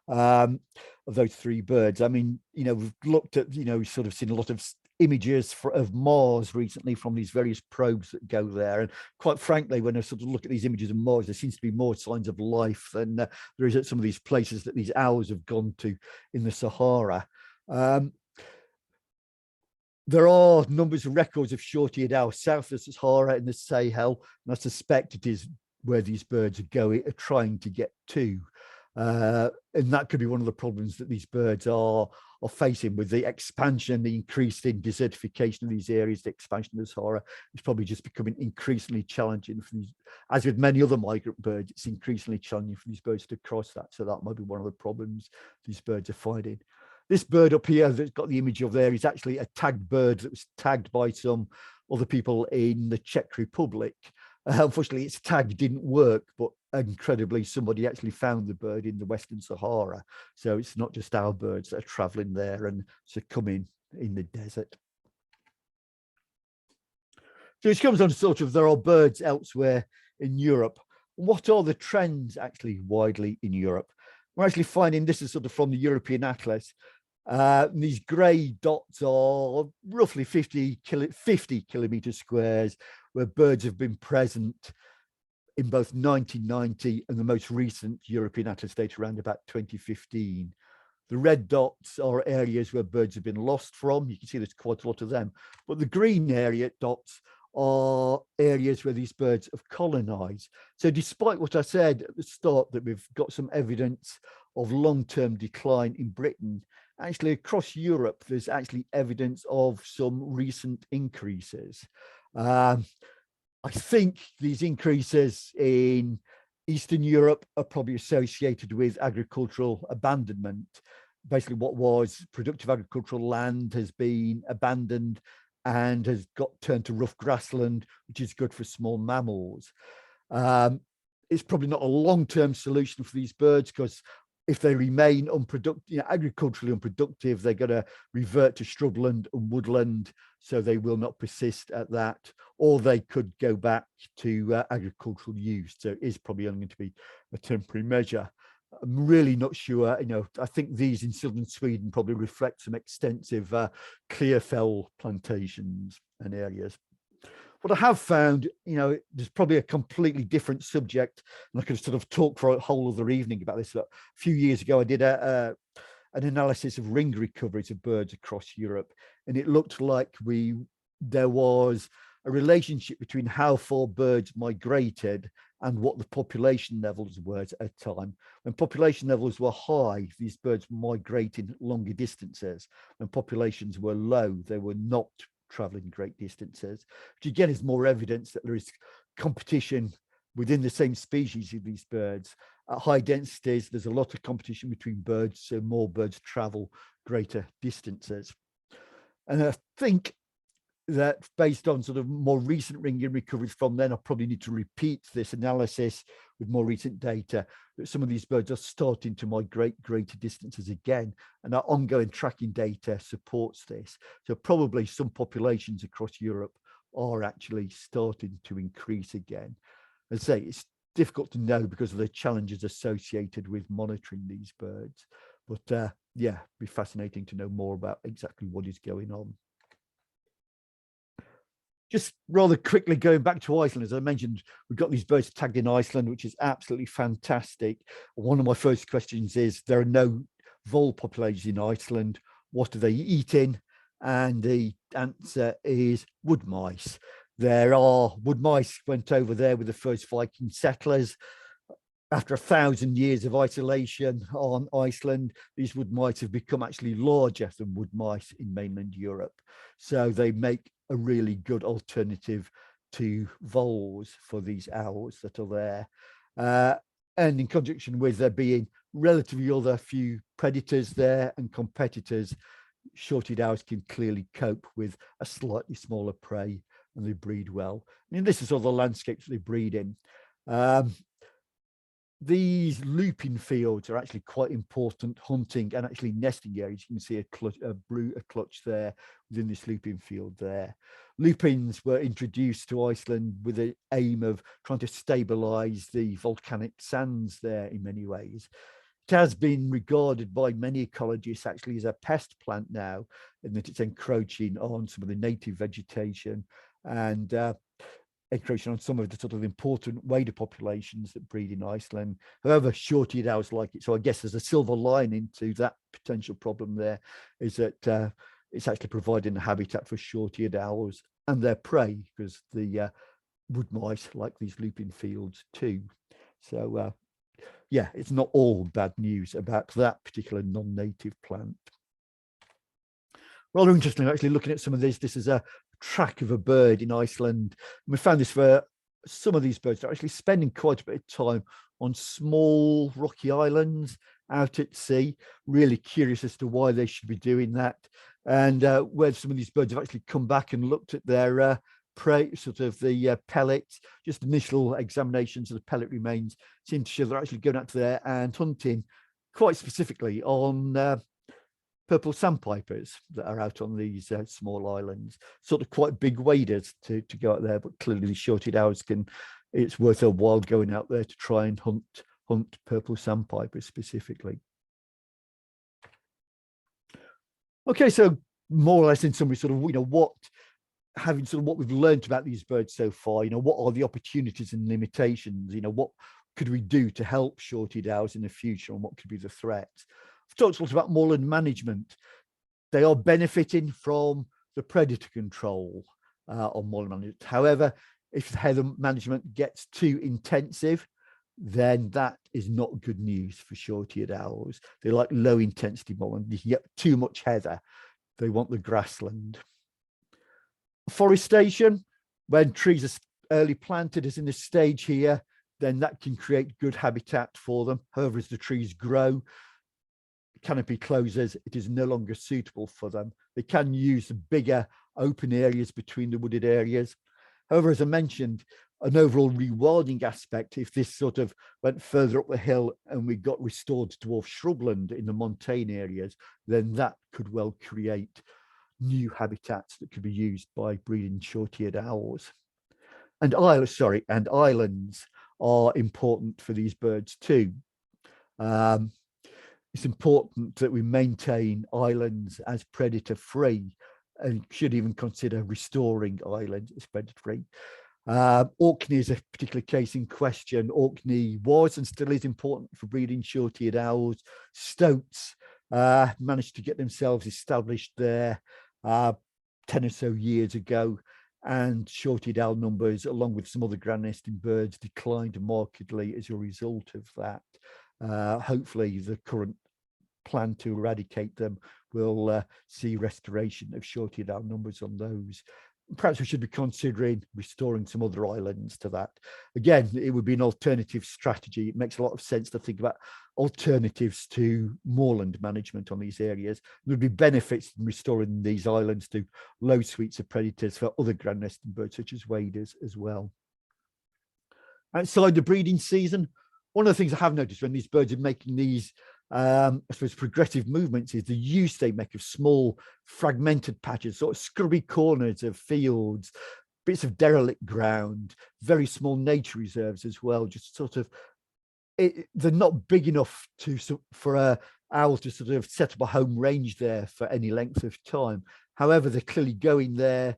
of those 3 birds. I mean, we've looked at, sort of seen a lot of images of Mars recently from these various probes that go there. And quite frankly, when I sort of look at these images of Mars, there seems to be more signs of life than there is at some of these places that these owls have gone to in the Sahara. There are numbers of records of short-eared owls south of the Sahara in the Sahel, and I suspect it is where these birds are trying to get to. And that could be one of the problems that these birds are facing with the expansion, the increase in desertification of these areas, the expansion of the Sahara. It's probably just becoming increasingly challenging for these, as with many other migrant birds, it's increasingly challenging for these birds to cross that. So that might be one of the problems these birds are finding. This bird up here that's got the image of there is actually a tagged bird that was tagged by some other people in the Czech Republic. Unfortunately, its tag didn't work, but incredibly, somebody actually found the bird in the Western Sahara. So it's not just our birds that are traveling there and succumbing in the desert. So it comes on sort of, there are birds elsewhere in Europe. What are the trends actually widely in Europe? We're actually finding, this is sort of from the European Atlas, these grey dots are roughly 50 kilometre squares, where birds have been present in both 1990 and the most recent European Atlas data around about 2015. The red dots are areas where birds have been lost from. You can see there's quite a lot of them. But the green area dots are areas where these birds have colonized. So despite what I said at the start, that we've got some evidence of long-term decline in Britain, actually across Europe, there's actually evidence of some recent increases. I think these increases in Eastern Europe are probably associated with agricultural abandonment. Basically, what was productive agricultural land has been abandoned and has got turned to rough grassland, which is good for small mammals. It's probably not a long-term solution for these birds, because if they remain unproductive, agriculturally unproductive, they're going to revert to shrubland and woodland, so they will not persist at that, or they could go back to agricultural use. So it is probably only going to be a temporary measure. I'm really not sure. I think these in southern Sweden probably reflect some extensive clearfell plantations and areas. What I have found, there's probably a completely different subject, and I could sort of talk for a whole other evening about this. A few years ago, I did an analysis of ring recoveries of birds across Europe, and it looked like there was a relationship between how far birds migrated and what the population levels were at a time. When population levels were high, these birds migrated longer distances. When populations were low, they were not traveling great distances, which again is more evidence that there is competition within the same species of these birds. At high densities, there's a lot of competition between birds, so more birds travel greater distances. And I think that based on sort of more recent ringing recoveries from then, I probably need to repeat this analysis with more recent data, that some of these birds are starting to migrate greater distances again, and our ongoing tracking data supports this. So probably some populations across Europe are actually starting to increase again. As I say, it's difficult to know because of the challenges associated with monitoring these birds, but yeah, it'd be fascinating to know more about exactly what is going on. Just rather quickly going back to Iceland, as I mentioned, we've got these birds tagged in Iceland, which is absolutely fantastic. One of my first questions is, there are no vole populations in Iceland. What are they eating? And the answer is wood mice. There are wood mice went over there with the first Viking settlers. After 1,000 years of isolation on Iceland, these wood mice have become actually larger than wood mice in mainland Europe. So they make a really good alternative to voles for these owls that are there. And in conjunction with there being relatively other few predators there and competitors, short-eared owls can clearly cope with a slightly smaller prey, and they breed well. I mean, this is all the landscapes they breed in. these looping fields are actually quite important hunting and actually nesting areas. You can see a clutch there within this looping field there. Lupins were introduced to Iceland with the aim of trying to stabilize the volcanic sands there in many ways. It has been regarded by many ecologists actually as a pest plant now, in that it's encroaching on some of the native vegetation and encroaching on some of the sort of important wader populations that breed in Iceland. However, short-eared owls like it. So I guess there's a silver lining to that potential problem there, is that it's actually providing a habitat for short-eared owls and their prey, because the wood mice like these looping fields too. So yeah, it's not all bad news about that particular non-native plant. Rather interesting, actually, looking at some of this. This is a track of a bird in Iceland. And we found this for some of these birds are actually spending quite a bit of time on small rocky islands out at sea. Really curious as to why they should be doing that. And where some of these birds have actually come back and looked at their prey, sort of the pellets, just initial examinations of the pellet remains seem to show they're actually going out there and hunting quite specifically on purple sandpipers that are out on these small islands. Sort of quite big waders to go out there, but clearly the short-eared owls it's worth a while going out there to try and hunt purple sandpipers specifically. Okay, so more or less in summary, sort of, what we've learned about these birds so far, what are the opportunities and limitations, what could we do to help short-eared owls in the future, and what could be the threats? I've talked a lot about moorland management. They are benefiting from the predator control on moorland management. However, if the heather management gets too intensive, then that is not good news for short-eared owls. They like low intensity moorland. You can get too much heather. They want the grassland. Forestation, when trees are early planted, as in this stage here, then that can create good habitat for them. However, as the trees grow, canopy closes, it is no longer suitable for them. They can use the bigger open areas between the wooded areas. However, as I mentioned, an overall rewilding aspect, if this sort of went further up the hill and we got restored dwarf shrubland in the montane areas, then that could well create new habitats that could be used by breeding short-eared owls. And islands are important for these birds too. It's important that we maintain islands as predator free, and should even consider restoring islands as predator free. Orkney is a particular case in question. Orkney was and still is important for breeding short-eared owls. Stoats managed to get themselves established there 10 or so years ago, and short-eared owl numbers, along with some other ground nesting birds, declined markedly as a result of that. Hopefully the current plan to eradicate them will see restoration of short-eared owl numbers on those. Perhaps we should be considering restoring some other islands to that. Again, it would be an alternative strategy. It makes a lot of sense to think about alternatives to moorland management on these areas. There would be benefits in restoring these islands to low suites of predators for other ground nesting birds, such as waders as well. Outside the breeding season, one of the things I have noticed when these birds are making these I suppose progressive movements is the use they make of small fragmented patches, sort of scrubby corners of fields, bits of derelict ground, very small nature reserves as well. Just sort of, they're not big enough for a owl to sort of set up a home range there for any length of time. However, they're clearly going there,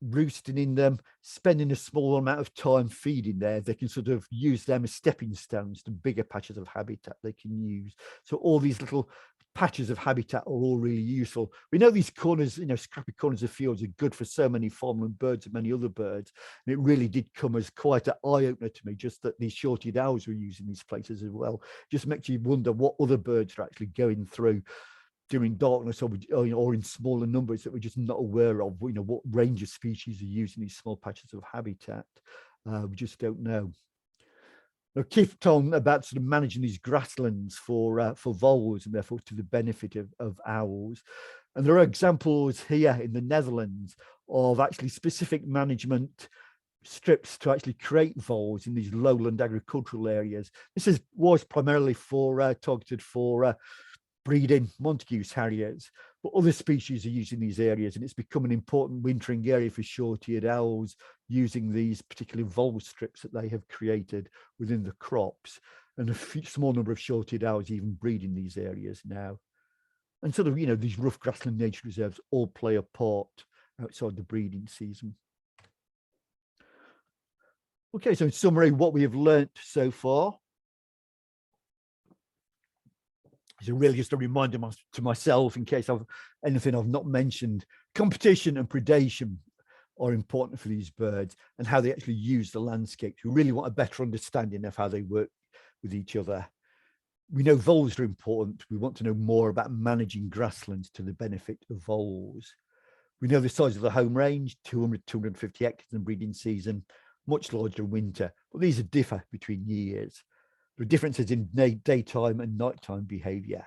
roosting in them, spending a small amount of time feeding there. They can sort of use them as stepping stones to bigger patches of habitat they can use. So all these little patches of habitat are all really useful. We know these corners, scrappy corners of fields are good for so many farmland birds and many other birds. And it really did come as quite an eye-opener to me, just that these short-eared owls were using these places as well. Just makes you wonder what other birds are actually going through during darkness, or in smaller numbers that we're just not aware of. What range of species are using these small patches of habitat. We just don't know. Now, Keith told about sort of managing these grasslands for voles, and therefore to the benefit of owls. And there are examples here in the Netherlands of actually specific management strips to actually create voles in these lowland agricultural areas. This was primarily targeted for breeding Montagu's Harriers, but other species are using these areas, and it's become an important wintering area for short-eared owls using these particular vole strips that they have created within the crops. And a small number of short-eared owls even breed in these areas now. And sort of, these rough grassland nature reserves all play a part outside the breeding season. Okay, so in summary, what we have learnt so far is really just a reminder to myself, in case anything I've not mentioned. Competition and predation are important for these birds and how they actually use the landscape. We really want a better understanding of how they work with each other. We know voles are important. We want to know more about managing grasslands to the benefit of voles. We know the size of the home range, 200, 250 hectares in breeding season, much larger in winter, but these differ between years. There are differences in daytime and nighttime behavior.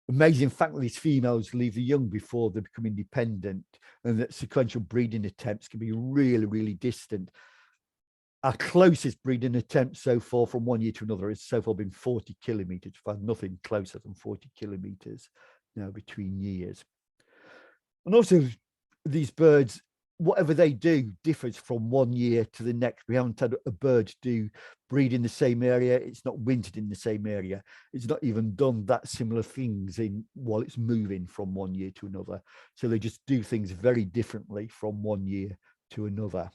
Amazing fact that these females leave the young before they become independent, and that sequential breeding attempts can be really, really distant. Our closest breeding attempt so far from one year to another has so far been 40 kilometers. We've had nothing closer than 40 kilometers now between years. And also, these birds, whatever they do, differs from one year to the next. We haven't had a bird breed in the same area. It's not wintered in the same area. It's not even done that similar things while it's moving from one year to another. So they just do things very differently from one year to another.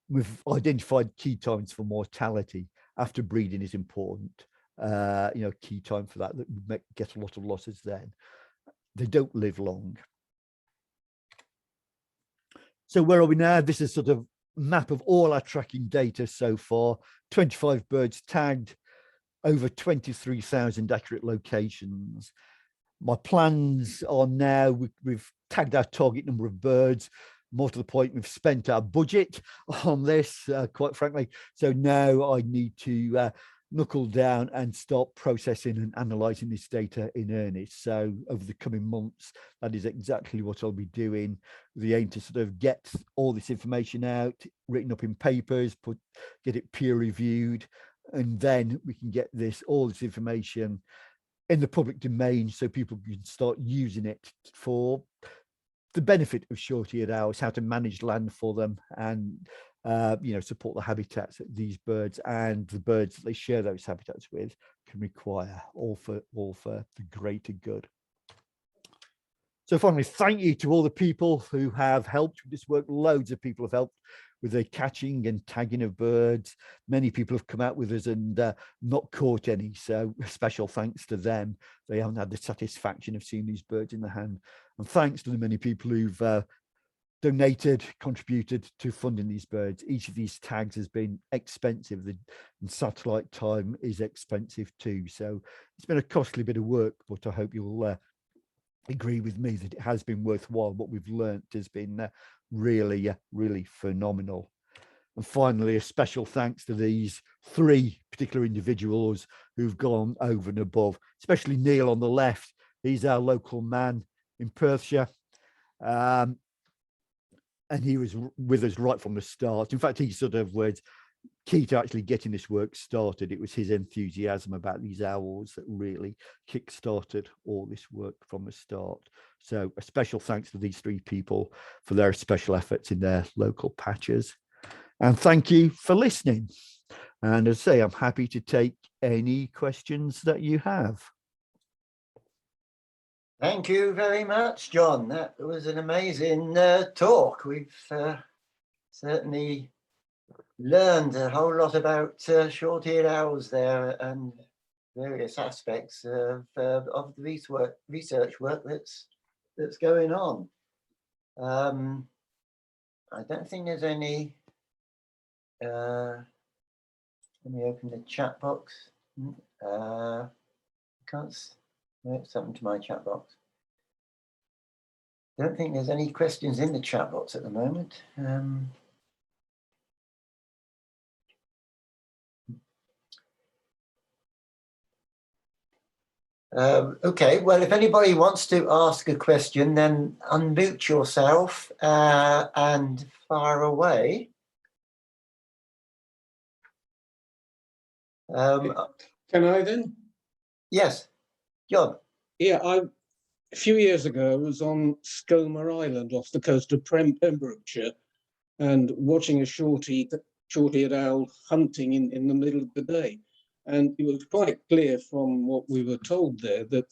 We've identified key times for mortality. After breeding is important. Key time for that we get a lot of losses then. They don't live long. So where are we now? This is sort of map of all our tracking data so far. 25 birds tagged, over 23,000 accurate locations. My plans are now, we've tagged our target number of birds. More to the point, we've spent our budget on this, quite frankly. So now I need to knuckle down and start processing and analysing this data in earnest. So over the coming months, that is exactly what I'll be doing. The aim to sort of get all this information out, written up in papers, get it peer reviewed, and then we can get all this information in the public domain so people can start using it for the benefit of short-eared owls, how to manage land for them, and support the habitats that these birds and the birds that they share those habitats with can require, all for the greater good. So finally, thank you to all the people who have helped with this work. Loads of people have helped with the catching and tagging of birds. Many people have come out with us and not caught any. So special thanks to them. They haven't had the satisfaction of seeing these birds in the hand. And thanks to the many people who've donated, contributed to funding these birds. Each of these tags has been expensive, and satellite time is expensive too. So it's been a costly bit of work, but I hope you'll agree with me that it has been worthwhile. What we've learnt has been really, really phenomenal. And finally, a special thanks to these three particular individuals who've gone over and above, especially Neil on the left. He's our local man in Perthshire. And he was with us right from the start. In fact, he sort of was key to actually getting this work started. It was his enthusiasm about these owls that really kick-started all this work from the start. So a special thanks to these three people for their special efforts in their local patches. And thank you for listening. And as I say, I'm happy to take any questions that you have. Thank you very much, John. That was an amazing talk. We've certainly learned a whole lot about short-eared owls there and various aspects of the research work that's going on. I don't think there's any. Let me open the chat box. Can't. It's something to my chat box. Don't think there's any questions in the chat box at the moment. Okay, well, if anybody wants to ask a question, then unmute yourself and fire away. Can I then? Yes, John. Yeah, a few years ago, I was on Skomer Island off the coast of Pembrokeshire and watching a short-eared owl hunting in the middle of the day. And it was quite clear from what we were told there that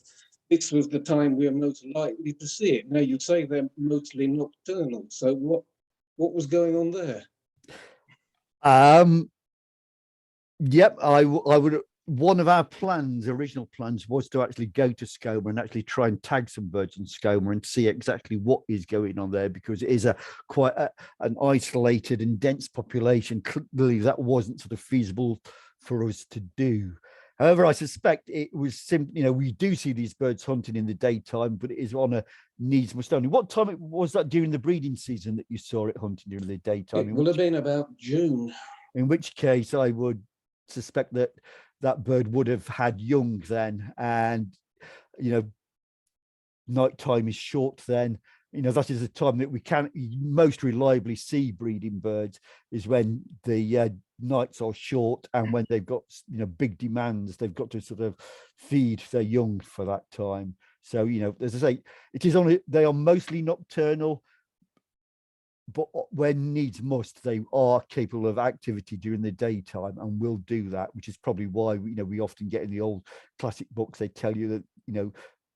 this was the time we are most likely to see it. Now, you say they're mostly nocturnal. So what was going on there? Yep, I would. One of our original plans, was to actually go to Skomer and actually try and tag some birds in Skomer and see exactly what is going on there, because it is quite an isolated and dense population. Clearly, that wasn't sort of feasible for us to do. However, I suspect it was simply, we do see these birds hunting in the daytime, but it is on a needs must only. What time was that during the breeding season that you saw it hunting during the daytime? It will have been about June. In which case, I would suspect that that bird would have had young then, and nighttime is short then. That is the time that we can most reliably see breeding birds, is when the nights are short and when they've got big demands. They've got to sort of feed their young for that time. So as I say, they are mostly nocturnal, but when needs must, they are capable of activity during the daytime and will do that, which is probably why we often get in the old classic books, they tell you that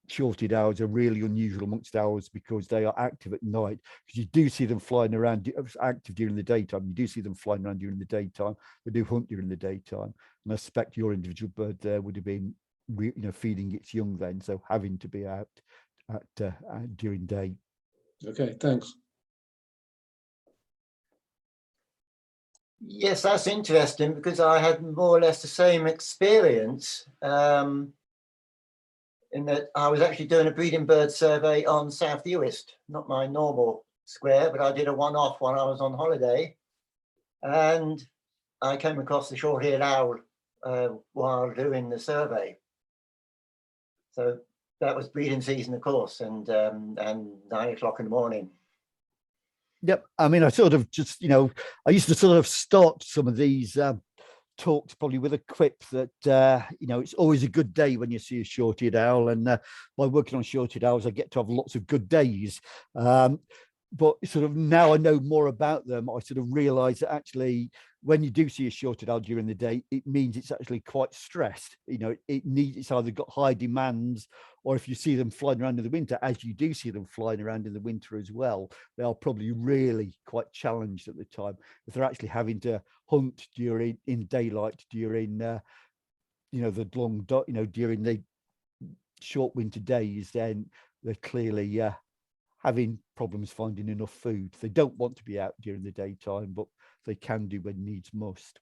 short-eared owls are really unusual amongst owls because they are active at night. Because you do see them flying around active during the daytime. You do see them flying around during the daytime. They do hunt during the daytime, and I suspect your individual bird there would have been feeding its young then, so having to be out during day. Okay, thanks. Yes, that's interesting, because I had more or less the same experience in that I was actually doing a breeding bird survey on South Uist, not my normal square, but I did a one-off when I was on holiday, and I came across the short-eared owl while doing the survey. So that was breeding season, of course, and 9 o'clock in the morning. Yep. I mean, I sort of just, I used to sort of start some of these talks probably with a quip that, it's always a good day when you see a short-eared owl. And by working on short-eared owls, I get to have lots of good days. But sort of now I know more about them, I sort of realize that actually when you do see a short-eared owl during the day, it means it's actually quite stressed. It's either got high demands, or if you see them flying around in the winter, as you do see them flying around in the winter as well, they are probably really quite challenged at the time. If they're actually having to hunt in daylight during the long, during the short winter days, then they're clearly having problems finding enough food. They don't want to be out during the daytime, but they can do when needs must.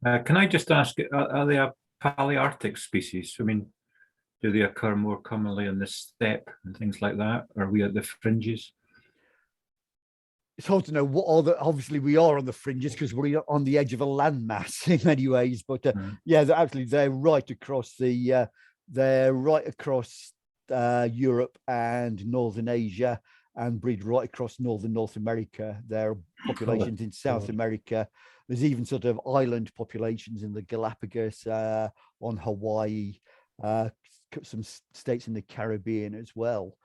Can I just ask, are they a Palearctic species? I mean, do they occur more commonly in the steppe and things like that? Or are we at the fringes? It's hard to know what are the. Obviously, we are on the fringes because we're on the edge of a landmass in many ways. But yeah, they're right across Europe and Northern Asia, and breed right across North America. There are populations in South America. There's even sort of island populations in the Galapagos, on Hawaii, some states in the Caribbean as well.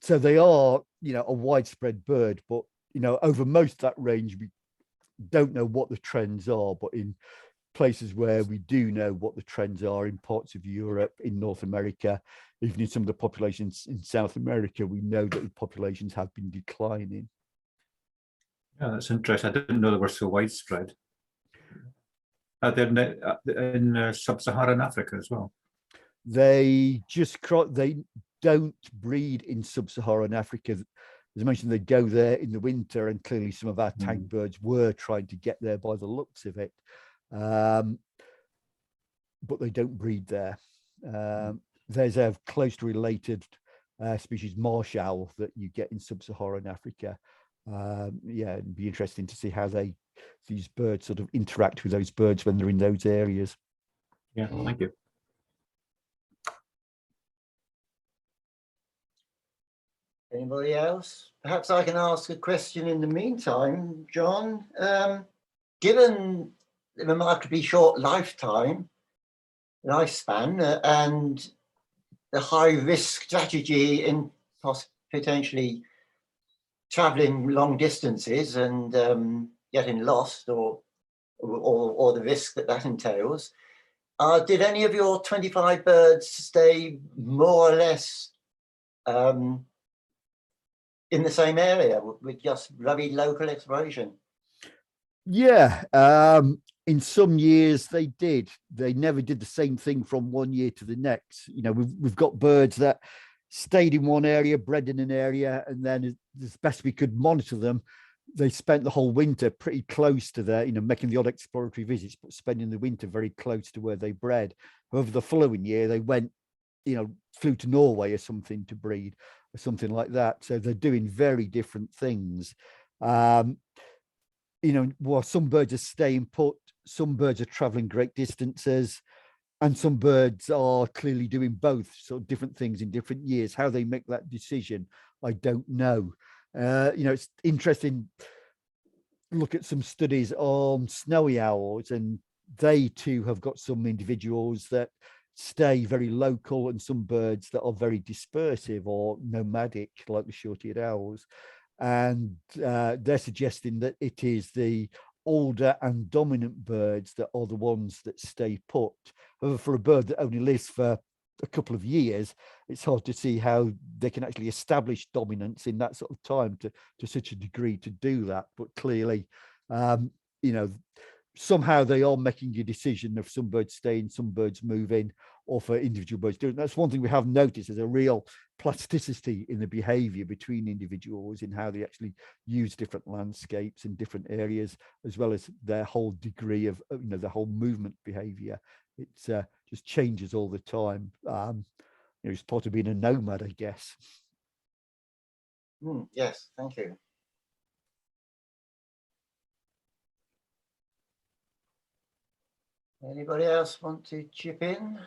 So they are, a widespread bird, but, over most of that range, we don't know what the trends are, but in places where we do know what the trends are, in parts of Europe, in North America, even in some of the populations in South America, we know that the populations have been declining. Yeah, that's interesting. I didn't know they were so widespread. Are they in sub-Saharan Africa as well? They don't breed in sub-Saharan Africa. As I mentioned, they go there in the winter, and clearly some of our tag birds were trying to get there by the looks of it. But they don't breed there. There's a closely related species, marsh owl, that you get in sub-Saharan Africa. Yeah, it'd be interesting to see how they these birds sort of interact with those birds when they're in those areas. Yeah, thank you. Anybody else? Perhaps I can ask a question in the meantime, John. Given the remarkably short lifespan, and the high risk strategy in potentially traveling long distances and getting lost, or the risk that entails, did any of your 25 birds stay more or less in the same area with just very local exploration? Yeah, in some years they did. They never did the same thing from one year to the next. You know, we've got birds that stayed in one area, bred in an area, and then as best we could monitor them, they spent the whole winter pretty close to their, you know, making the odd exploratory visits, but spending the winter very close to where they bred. However, the following year they went, you know, flew to Norway or something to breed or something like that. So they're doing very different things. You know, while some birds are staying put, some birds are traveling great distances, and some birds are clearly doing both, so different things in different years. How they make that decision, I don't know. You know, it's interesting. Look at some studies on snowy owls, and they too have got some individuals that stay very local and some birds that are very dispersive or nomadic, like the short-eared owls. And they're suggesting that it is the older and dominant birds that are the ones that stay put. However, for a bird that only lives for a couple of years, it's hard to see how they can actually establish dominance in that sort of time to such a degree to do that. But clearly, you know, somehow they are making a decision of some birds staying, some birds moving, or for individual birds doing. That's one thing we have noticed. There's a real plasticity in the behavior between individuals in how they actually use different landscapes in different areas, as well as their whole degree of, you know, the whole movement behavior. It's just changes all the time. You know, it's part of being a nomad, I guess. Yes, thank you. Anybody else want to chip in?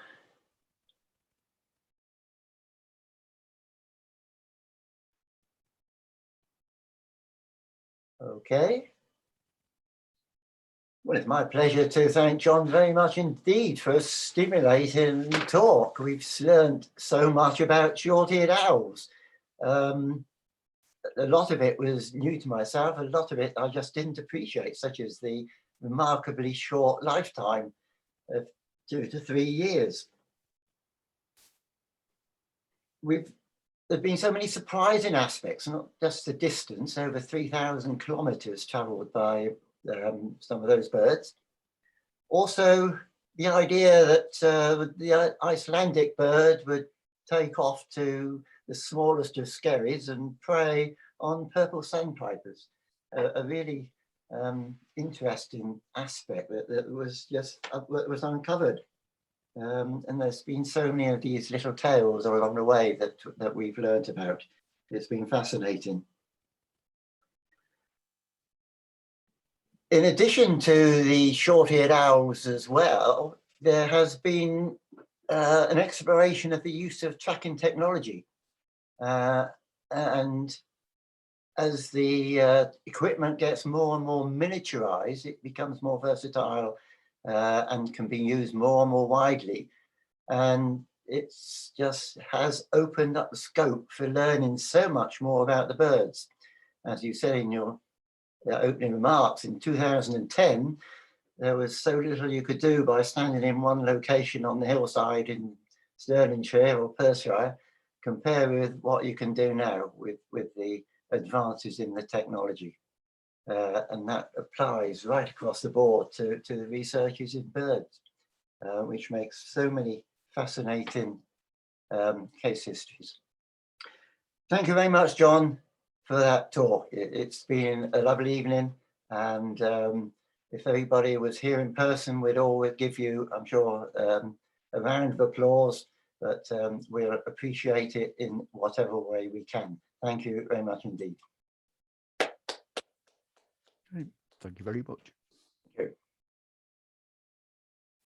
Okay. Well, it's my pleasure to thank John very much indeed for a stimulating talk. We've learned so much about short-eared owls. A lot of it was new to myself. A lot of it I just didn't appreciate, such as the remarkably short lifetime of 2 to 3 years. There've been so many surprising aspects, not just the distance, over 3,000 kilometers traveled by some of those birds. Also, the idea that the Icelandic bird would take off to the smallest of skerries and prey on purple sandpipers. A really interesting aspect that was uncovered. And there's been so many of these little tales along the way that we've learned about. It's been fascinating. In addition to the short-eared owls as well, there has been an exploration of the use of tracking technology. And as the equipment gets more and more miniaturized, it becomes more versatile and can be used more and more widely. And it just has opened up the scope for learning so much more about the birds. As you said in your opening remarks, in 2010, there was so little you could do by standing in one location on the hillside in Stirlingshire or Perthshire, compared with what you can do now with the advances in the technology. And that applies right across the board to the researchers in birds, which makes so many fascinating case histories. Thank you very much, John, for that talk. It's been a lovely evening, and if everybody was here in person, we'd all give you, I'm sure, a round of applause, but we'll appreciate it in whatever way we can. Thank you very much indeed. Thank you very much. you.